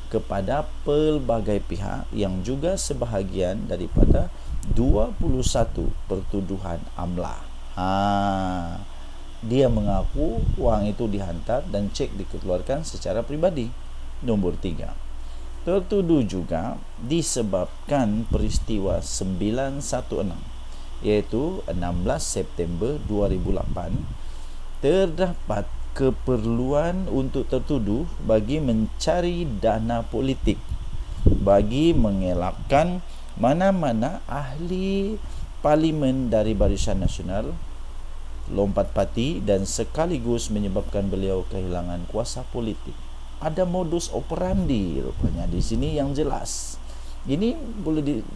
kepada pelbagai pihak yang juga sebahagian daripada 21 pertuduhan amlah. Dia mengaku wang itu dihantar dan cek dikeluarkan secara peribadi. Nombor 3, tertuduh juga disebabkan peristiwa 916, iaitu 16 September 2008, terdapat keperluan untuk tertuduh bagi mencari dana politik, bagi mengelakkan mana-mana ahli parlimen dari Barisan Nasional lompat parti dan sekaligus menyebabkan beliau kehilangan kuasa politik. Ada modus operandi rupanya di sini yang jelas. Ini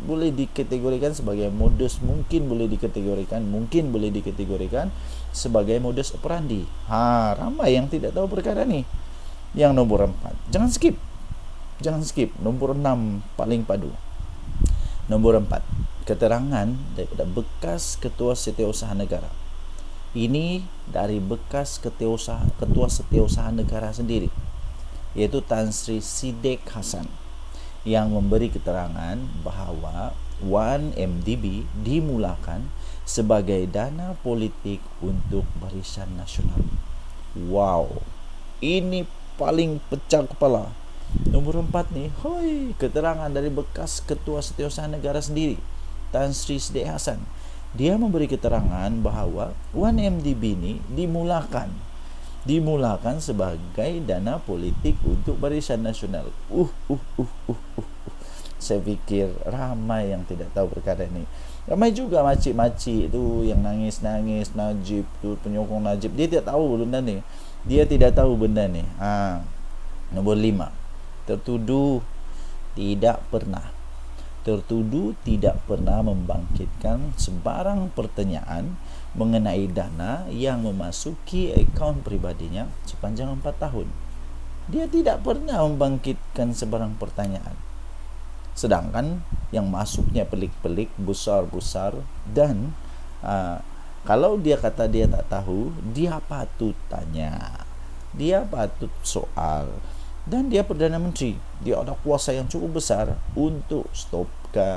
boleh dikategorikan sebagai modus, mungkin boleh dikategorikan sebagai modus operandi. Ramai yang tidak tahu perkara ni. Yang nombor 4, jangan skip. Nombor 6 paling padu. Nombor 4, keterangan daripada bekas Ketua Setiausaha Negara. Ini dari bekas Ketua Setiausaha Negara sendiri, iaitu Tan Sri Sidek Hasan, yang memberi keterangan bahawa 1MDB dimulakan sebagai dana politik untuk Barisan Nasional. Wow, ini paling pecah kepala. Nombor 4 ni, keterangan dari bekas Ketua Setiausaha Negara sendiri, Tan Sri Sidek Hasan. Dia memberi keterangan bahawa 1MDB ni dimulakan sebagai dana politik untuk Barisan Nasional. Saya fikir ramai yang tidak tahu perkara ini. Ramai juga makcik-makcik tu yang nangis-nangis Najib tu, penyokong Najib. Dia tidak tahu benda ni. Nombor 5, tertuduh tidak pernah membangkitkan sebarang pertanyaan mengenai dana yang memasuki akaun pribadinya sepanjang 4 tahun. Dia tidak pernah membangkitkan sebarang pertanyaan. Sedangkan yang masuknya pelik-pelik, besar-besar, dan kalau dia kata dia tak tahu, dia patut tanya, dia patut soal. Dan dia Perdana Menteri, dia ada kuasa yang cukup besar untuk stop,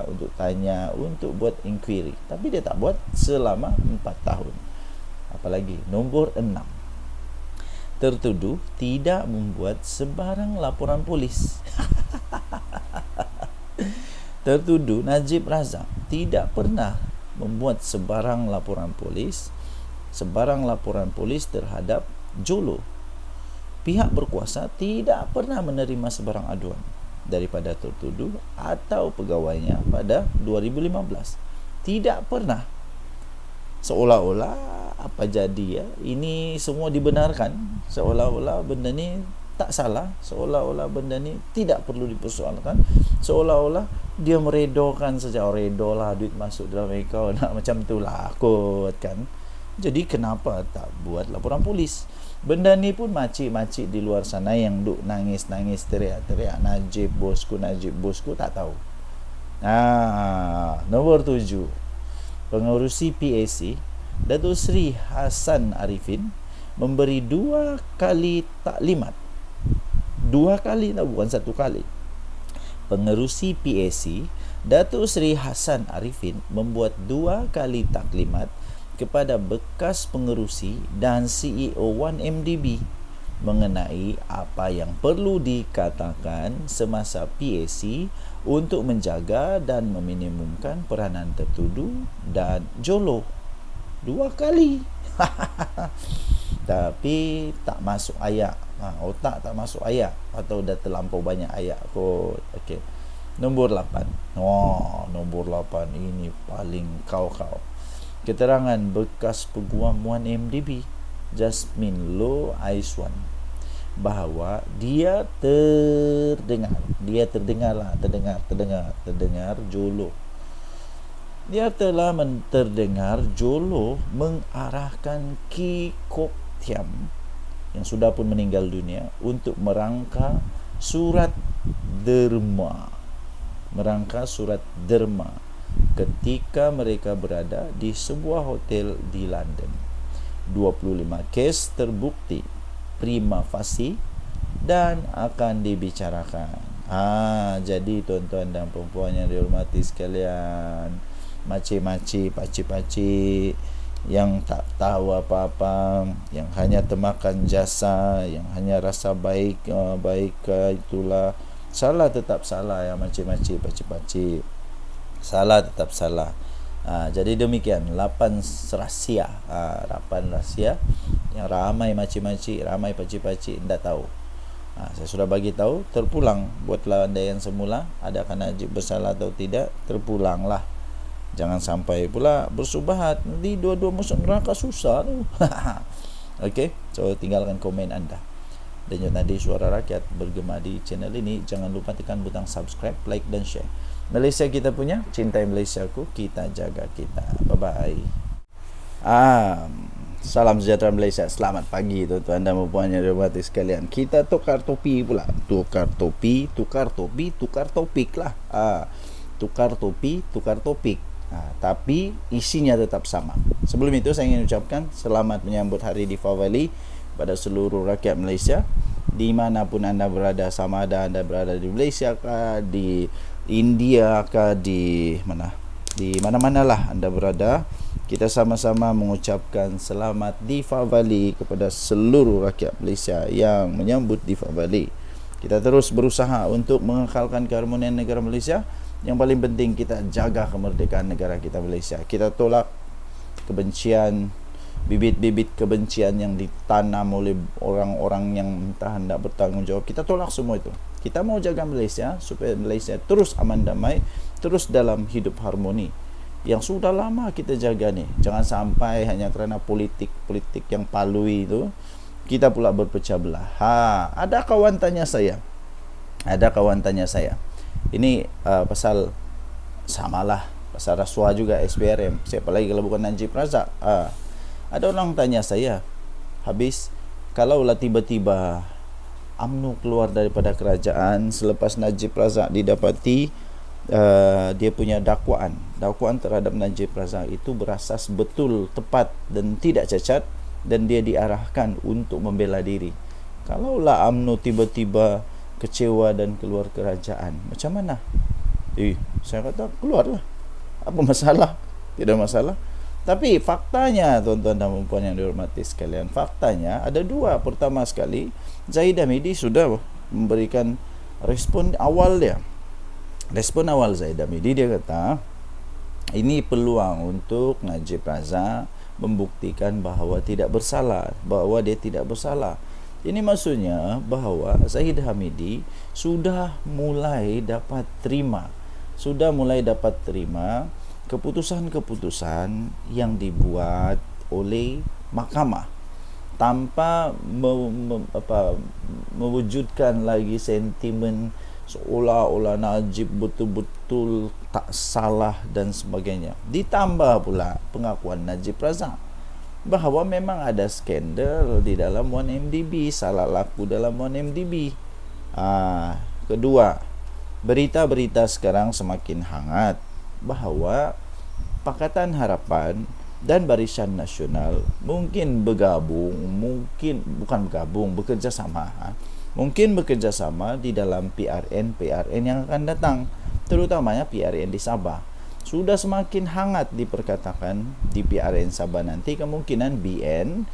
untuk tanya, untuk buat inquiry. Tapi dia tak buat selama 4 tahun. Apalagi nombor 6, tertuduh tidak membuat sebarang laporan polis. Tertuduh Najib Razak tidak pernah membuat sebarang laporan polis terhadap Jolo. Pihak berkuasa tidak pernah menerima sebarang aduan daripada tertuduh atau pegawainya pada 2015. Tidak pernah. Seolah-olah apa jadi ini semua dibenarkan, seolah-olah benda ni tak salah, seolah-olah benda ni tidak perlu dipersoalkan, seolah-olah dia meredokan saja. Redo lah duit masuk dalam akaun, macam tu lah kot kan. Jadi kenapa tak buat laporan polis? Benda ni pun makcik-makcik di luar sana yang duk nangis-nangis, teriak-teriak, Najib bosku, tak tahu. Nombor 7, pengerusi PAC Datuk Seri Hassan Arifin memberi 2 kali taklimat. 2 kali, tak, bukan 1 kali. Pengerusi PAC Datuk Seri Hassan Arifin membuat 2 kali taklimat kepada bekas pengerusi dan CEO 1MDB mengenai apa yang perlu dikatakan semasa PAC untuk menjaga dan meminimumkan peranan tertuduh dan jolo. 2 kali. Tapi tak masuk ayat. Otak tak masuk ayat, atau dah terlampau banyak ayat kot. Okey. Nombor 8. Nombor 8 ini paling kau. Keterangan bekas peguam 1MDB Jasmine Loh Aiswan bahawa dia terdengar jolo. Dia telah terdengar jolo mengarahkan Ki Kok Thiam yang sudah pun meninggal dunia untuk merangka surat derma ketika mereka berada di sebuah hotel di London. 25 kes terbukti prima facie dan akan dibicarakan. Jadi tuan-tuan dan puan-puan yang dihormati sekalian, makcik-makcik, pakcik-pakcik yang tak tahu apa-apa, yang hanya termakan jasa, yang hanya rasa baik, itulah salah, tetap salah ya makcik-makcik, pakcik-pakcik. Salah tetap salah. Jadi demikian 8 rahsia, 8 rahsia yang ramai makcik-makcik, ramai pakcik-pakcik tidak tahu. Saya sudah bagi tahu, terpulang buatlah andaian semula, adakah Najib bersalah atau tidak, terpulanglah. Jangan sampai pula bersubahat, nanti dua-dua masuk neraka, susah tu. Okey, so tinggalkan komen anda. Denyut nadi suara rakyat bergema di channel ini. Jangan lupa tekan butang subscribe, like dan share. Malaysia kita punya, cintai Malaysiaku, kita jaga kita. Bye-bye. Salam sejahtera Malaysia. Selamat pagi tuan-tuan dan puan yang dihormati sekalian. Kita tukar topi pula. Tukar topik lah. Tukar topik. Tapi isinya tetap sama. Sebelum itu saya ingin ucapkan selamat menyambut Hari Deepavali pada seluruh rakyat Malaysia, di manapun anda berada, sama ada anda berada di Malaysia kah, di India kah, di mana-manalah anda berada. Kita sama-sama mengucapkan selamat Deepavali kepada seluruh rakyat Malaysia yang menyambut Deepavali. Kita terus berusaha untuk mengekalkan keharmonian negara Malaysia. Yang paling penting, kita jaga kemerdekaan negara kita Malaysia. Kita tolak kebencian, bibit-bibit kebencian yang ditanam oleh orang-orang yang entah hendak bertanggung jawab. Kita tolak semua itu. Kita mau jaga Malaysia supaya Malaysia terus aman damai, terus dalam hidup harmoni. Yang sudah lama kita jaga nih. Jangan sampai hanya kerana politik yang palui itu kita pula berpecah belah. Ada kawan tanya saya. Ini pasal samalah, pasal rasuah juga SPRM. Siapa lagi kalau bukan Najib Razak? Ada orang tanya saya, habis kalaulah tiba-tiba UMNO keluar daripada kerajaan selepas Najib Razak didapati dia punya dakwaan terhadap Najib Razak itu berasas betul, tepat dan tidak cacat, dan dia diarahkan untuk membela diri. Kalaulah UMNO tiba-tiba kecewa dan keluar kerajaan, macam mana? Saya kata keluarlah, apa masalah? Tidak masalah. Tapi faktanya, tuan-tuan dan puan yang dihormati sekalian, faktanya ada dua. Pertama sekali, Zahid Hamidi sudah memberikan respon awal dia. Respon awal Zahid Hamidi, dia kata ini peluang untuk Najib Razak membuktikan bahawa dia tidak bersalah. Ini maksudnya bahawa Zahid Hamidi sudah mulai dapat terima keputusan-keputusan yang dibuat oleh mahkamah. tanpa mewujudkan lagi sentimen seolah-olah Najib betul-betul tak salah dan sebagainya. Ditambah pula pengakuan Najib Razak bahawa memang ada skandal di dalam 1MDB, salah laku dalam 1MDB. Kedua, berita-berita sekarang semakin hangat bahawa Pakatan Harapan dan Barisan Nasional mungkin bekerjasama di dalam PRN yang akan datang, terutamanya PRN di Sabah. Sudah semakin hangat diperkatakan di PRN Sabah nanti kemungkinan BN,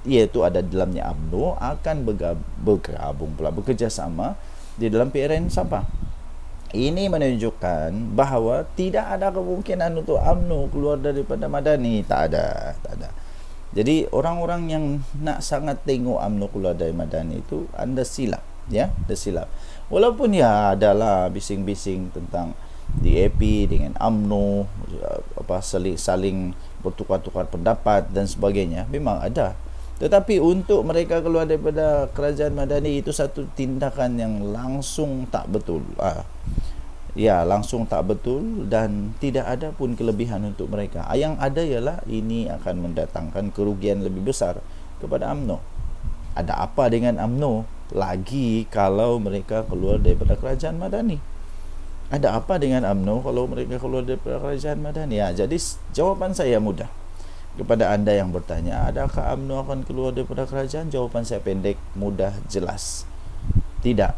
iaitu ada dalamnya UMNO, akan bekerjasama di dalam PRN Sabah. Ini menunjukkan bahawa tidak ada kemungkinan untuk UMNO keluar daripada Madani. Tak ada. Jadi orang-orang yang nak sangat tengok UMNO keluar dari Madani itu anda silap, ya, anda silap. Walaupun ya adalah bising-bising tentang DAP dengan UMNO, saling bertukar-tukar pendapat dan sebagainya, memang ada. Tetapi untuk mereka keluar daripada kerajaan Madani itu satu tindakan yang langsung tak betul. Langsung tak betul dan tidak ada pun kelebihan untuk mereka. Yang ada ialah ini akan mendatangkan kerugian lebih besar kepada UMNO. Ada apa dengan UMNO lagi kalau mereka keluar daripada kerajaan Madani? Ada apa dengan UMNO kalau mereka keluar daripada kerajaan Madani? Jadi jawapan saya mudah. Kepada anda yang bertanya, adakah UMNO akan keluar daripada kerajaan? Jawapan saya pendek, mudah, jelas. Tidak.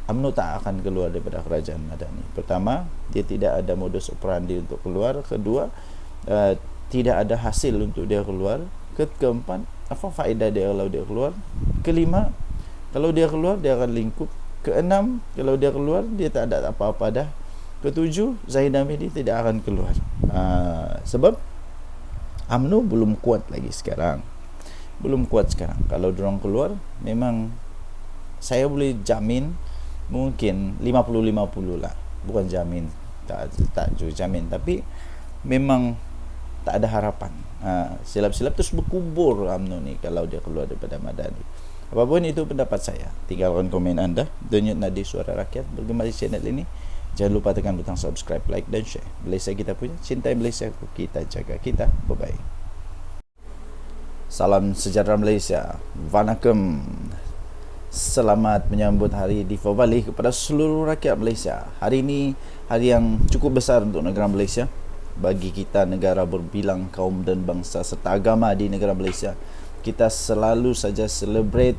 UMNO tak akan keluar daripada kerajaan Madani. Pertama, dia tidak ada modus operandi untuk keluar. Kedua, tidak ada hasil untuk dia keluar. Keempat, apa faedah dia kalau dia keluar? Kelima, kalau dia keluar, dia akan lingkup. Keenam, kalau dia keluar, dia tak ada apa-apa dah. Ketujuh, Zahid Hamidi tidak akan keluar. Sebab UMNO belum kuat lagi sekarang. Kalau diorang keluar, memang saya boleh jamin mungkin 50-50 lah. Bukan jamin, tak juga jamin, tapi memang tak ada harapan. Silap-silap terus berkubur UMNO ni kalau dia keluar daripada Madani. Apapun itu pendapat saya, tinggalkan komen anda. Denyut Nadi Suara Rakyat, bergema di channel ini. Jangan lupa tekan butang subscribe, like dan share. Malaysia kita punya, cintai Malaysia, kita jaga kita. Bye-bye. Salam sejahtera Malaysia. Vanakkam. Selamat menyambut Hari Deepavali kepada seluruh rakyat Malaysia. Hari ini hari yang cukup besar untuk negara Malaysia. Bagi kita, negara berbilang kaum dan bangsa serta agama di negara Malaysia, kita selalu saja celebrate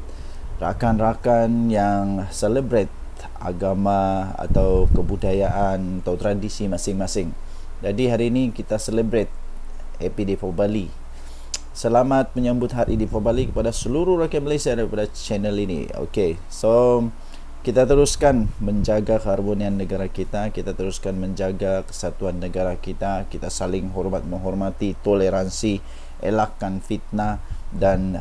rakan-rakan yang celebrate agama atau kebudayaan atau tradisi masing-masing. Jadi hari ini kita celebrate Happy Deepavali. Selamat menyambut Hari Deepavali kepada seluruh rakyat Malaysia daripada channel ini. Okey, so kita teruskan menjaga keharmonian negara kita, kita teruskan menjaga kesatuan negara kita, kita saling menghormati, toleransi, elakkan fitnah dan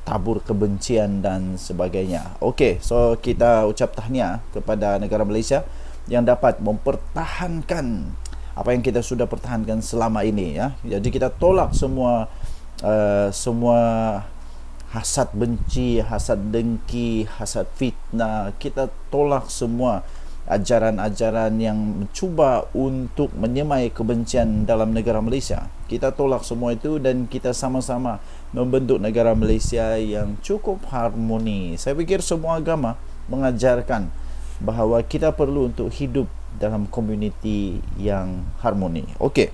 tabur kebencian dan sebagainya. Okey, so kita ucap tahniah kepada negara Malaysia yang dapat mempertahankan apa yang kita sudah pertahankan selama ini, ya. Jadi kita tolak semua hasad benci, hasad dengki, hasad fitnah. Kita tolak semua ajaran-ajaran yang mencuba untuk menyemai kebencian dalam negara Malaysia. Kita tolak semua itu dan kita sama-sama membentuk negara Malaysia yang cukup harmoni. Saya fikir semua agama mengajarkan bahawa kita perlu untuk hidup dalam komuniti yang harmoni. Okey.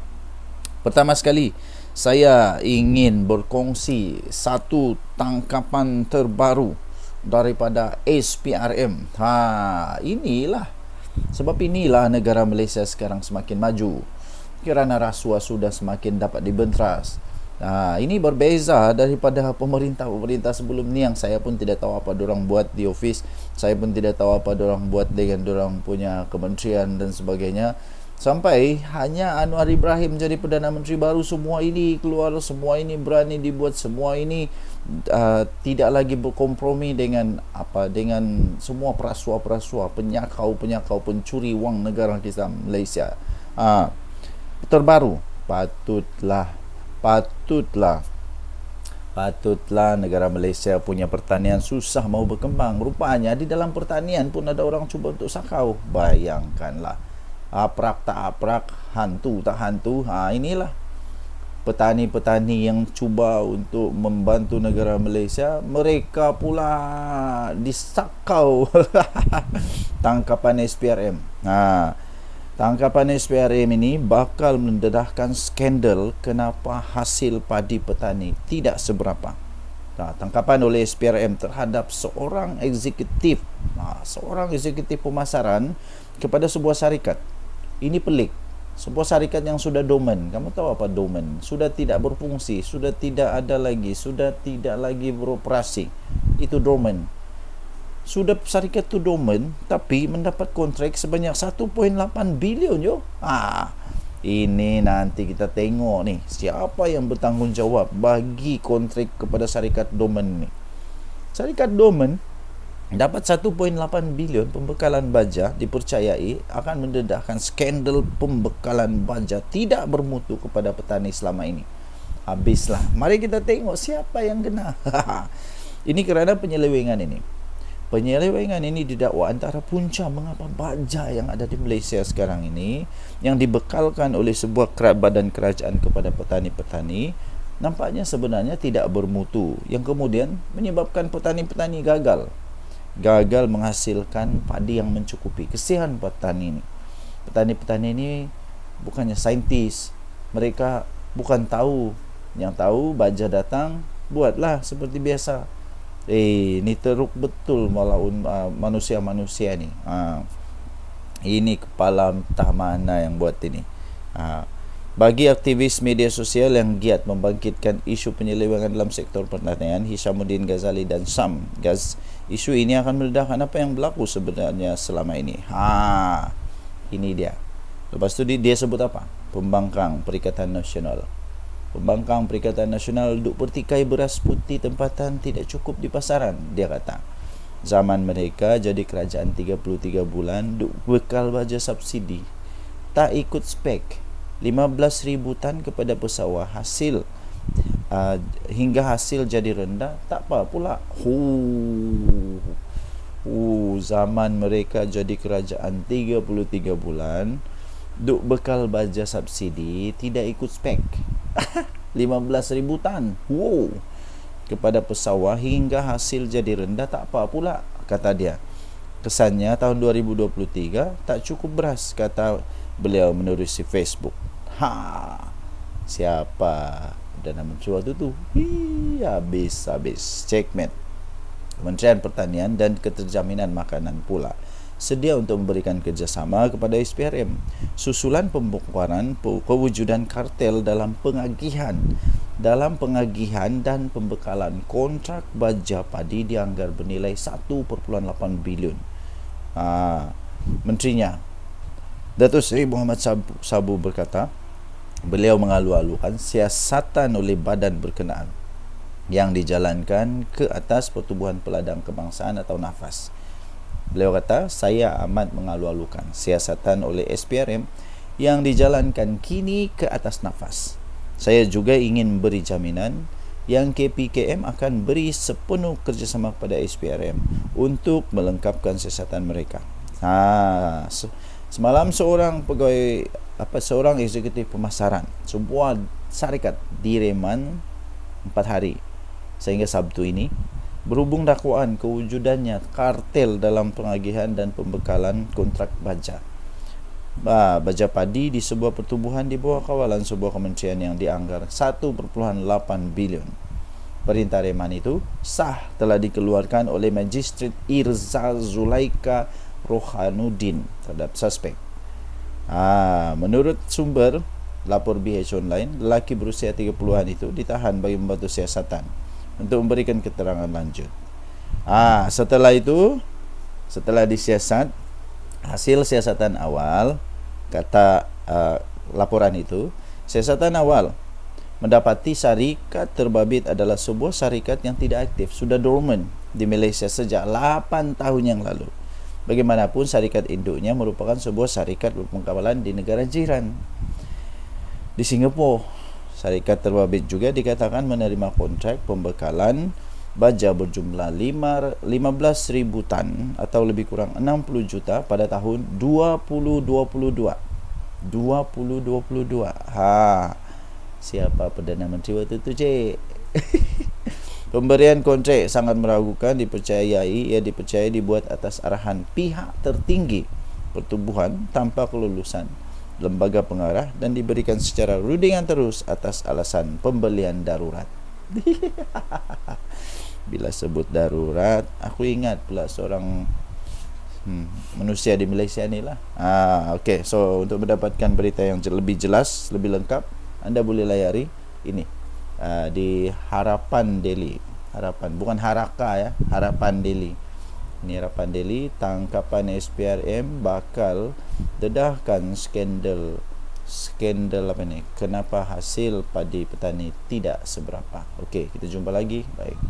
Pertama sekali, saya ingin berkongsi satu tangkapan terbaru daripada SPRM. Sebab inilah negara Malaysia sekarang semakin maju kerana rasuah sudah semakin dapat dibenteras. Ini berbeza daripada pemerintah sebelum ni yang saya pun tidak tahu apa diorang buat di office. Saya pun tidak tahu apa diorang buat dengan diorang punya kementerian dan sebagainya. Sampai hanya Anwar Ibrahim jadi Perdana Menteri baru, semua ini keluar, semua ini berani dibuat, semua ini tidak lagi berkompromi dengan semua perasuah-perasuah, penyakau, pencuri wang negara kita Malaysia. Terbaru, patutlah Patutlah negara Malaysia punya pertanian susah mau berkembang. Rupanya di dalam pertanian pun ada orang cuba untuk sakau. Bayangkanlah. Aprak tak aprak, hantu tak hantu. Inilah petani-petani yang cuba untuk membantu negara Malaysia. Mereka pula disakau. Tangkapan SPRM. Tangkapan SPRM ini bakal mendedahkan skandal kenapa hasil padi petani tidak seberapa. Tangkapan oleh SPRM terhadap seorang eksekutif pemasaran kepada sebuah syarikat. Ini pelik. Sebuah syarikat yang sudah dormant. Kamu tahu apa dormant? Sudah tidak berfungsi, sudah tidak ada lagi, sudah tidak lagi beroperasi. Itu dormant. Sudah syarikat tu dormant tapi mendapat kontrak sebanyak 1.8 bilion yo. Ini nanti kita tengok nih siapa yang bertanggungjawab bagi kontrak kepada syarikat dormant ni. Syarikat dormant dapat 1.8 bilion pembekalan baja, dipercayai akan mendedahkan skandal pembekalan baja tidak bermutu kepada petani selama ini. Habislah. Mari kita tengok siapa yang kena. Ini kerana penyelewengan ini. Penyelewengan ini didakwa antara punca mengapa baja yang ada di Malaysia sekarang ini yang dibekalkan oleh sebuah badan kerajaan kepada petani-petani nampaknya sebenarnya tidak bermutu, yang kemudian menyebabkan petani-petani gagal menghasilkan padi yang mencukupi. Kesian petani ini. Petani-petani ini bukannya saintis, mereka bukan tahu. Yang tahu baja datang, buatlah seperti biasa. Ni teruk betul malaun manusia-manusia ni. Ini kepala entah mana yang buat ini. Bagi aktivis media sosial yang giat membangkitkan isu penyelewengan dalam sektor pertanian, Hishamuddin Ghazali dan Sam Gaz, isu ini akan meledakkan apa yang berlaku sebenarnya selama ini. Ini dia. Lepas tu dia sebut apa? Pembangkang Perikatan Nasional. Pembangkang Perikatan Nasional duk pertikai beras putih tempatan tidak cukup di pasaran, dia kata. Zaman mereka jadi kerajaan 33 bulan duk bekal baja subsidi. Tak ikut spek. 15,000 tan kepada pesawah hasil hingga hasil jadi rendah, tak apa pula. Zaman mereka jadi kerajaan 33 bulan duk bekal baja subsidi tidak ikut spek. 15,000 tan kepada pesawah hingga hasil jadi rendah, tak apa pula, kata dia. Kesannya tahun 2023 tak cukup beras, kata beliau menerusi Facebook. Siapa Perdana Menteri waktu tu? Habis checkmate. Kementerian Pertanian dan Keterjaminan Makanan pula sedia untuk memberikan kerjasama kepada SPRM susulan pembongkaran kewujudan kartel dalam pengagihan dan pembekalan kontrak baja padi dianggar bernilai 1.8 bilion. Menterinya Datuk Seri Muhammad Sabu berkata, beliau mengalu-alukan siasatan oleh badan berkenaan yang dijalankan ke atas Pertubuhan Peladang Kebangsaan atau NAFAS. Beliau kata, saya amat mengalu-alukan siasatan oleh SPRM yang dijalankan kini ke atas NAFAS. Saya juga ingin beri jaminan yang KPKM akan beri sepenuh kerjasama kepada SPRM untuk melengkapkan siasatan mereka. Semalam seorang eksekutif pemasaran sebuah syarikat direman 4 hari sehingga Sabtu ini berhubung dakwaan kewujudannya kartel dalam pengagihan dan pembekalan kontrak baja padi di sebuah pertubuhan di bawah kawalan sebuah kementerian yang dianggar 1.8 bilion. Perintah reman itu sah telah dikeluarkan oleh Magistrat Irza Zulaika Rohanuddin terhadap suspek. Menurut sumber lapor BH Online, lelaki berusia 30-an itu ditahan bagi membantu siasatan untuk memberikan keterangan lanjut. Setelah disiasat, hasil siasatan awal, kata laporan itu, siasatan awal mendapati syarikat terbabit adalah sebuah syarikat yang tidak aktif, sudah dormant di Malaysia sejak 8 tahun yang lalu. Bagaimanapun syarikat induknya merupakan sebuah syarikat berpengkawalan di negara jiran. Di Singapura, Syarikat terbabit juga dikatakan menerima kontrak pembekalan baja berjumlah 15.000 tan atau lebih kurang 60 juta pada tahun 2022. 2022. Siapa Perdana Menteri waktu itu, cik? Pemberian kontrak sangat meragukan, ia dipercayai dibuat atas arahan pihak tertinggi pertubuhan tanpa kelulusan lembaga pengarah dan diberikan secara rundingan terus atas alasan pembelian darurat. Bila sebut darurat, aku ingat pula seorang manusia di Malaysia ni lah. Okay, so untuk mendapatkan berita yang lebih jelas, lebih lengkap, anda boleh layari ini di Harapan Daily. Bukan Haraka ya, Harapan Daily. Ini Harapan Daily, tangkapan SPRM bakal dedahkan skandal apa ni? Kenapa hasil padi petani tidak seberapa. Okey, kita jumpa lagi. Baik.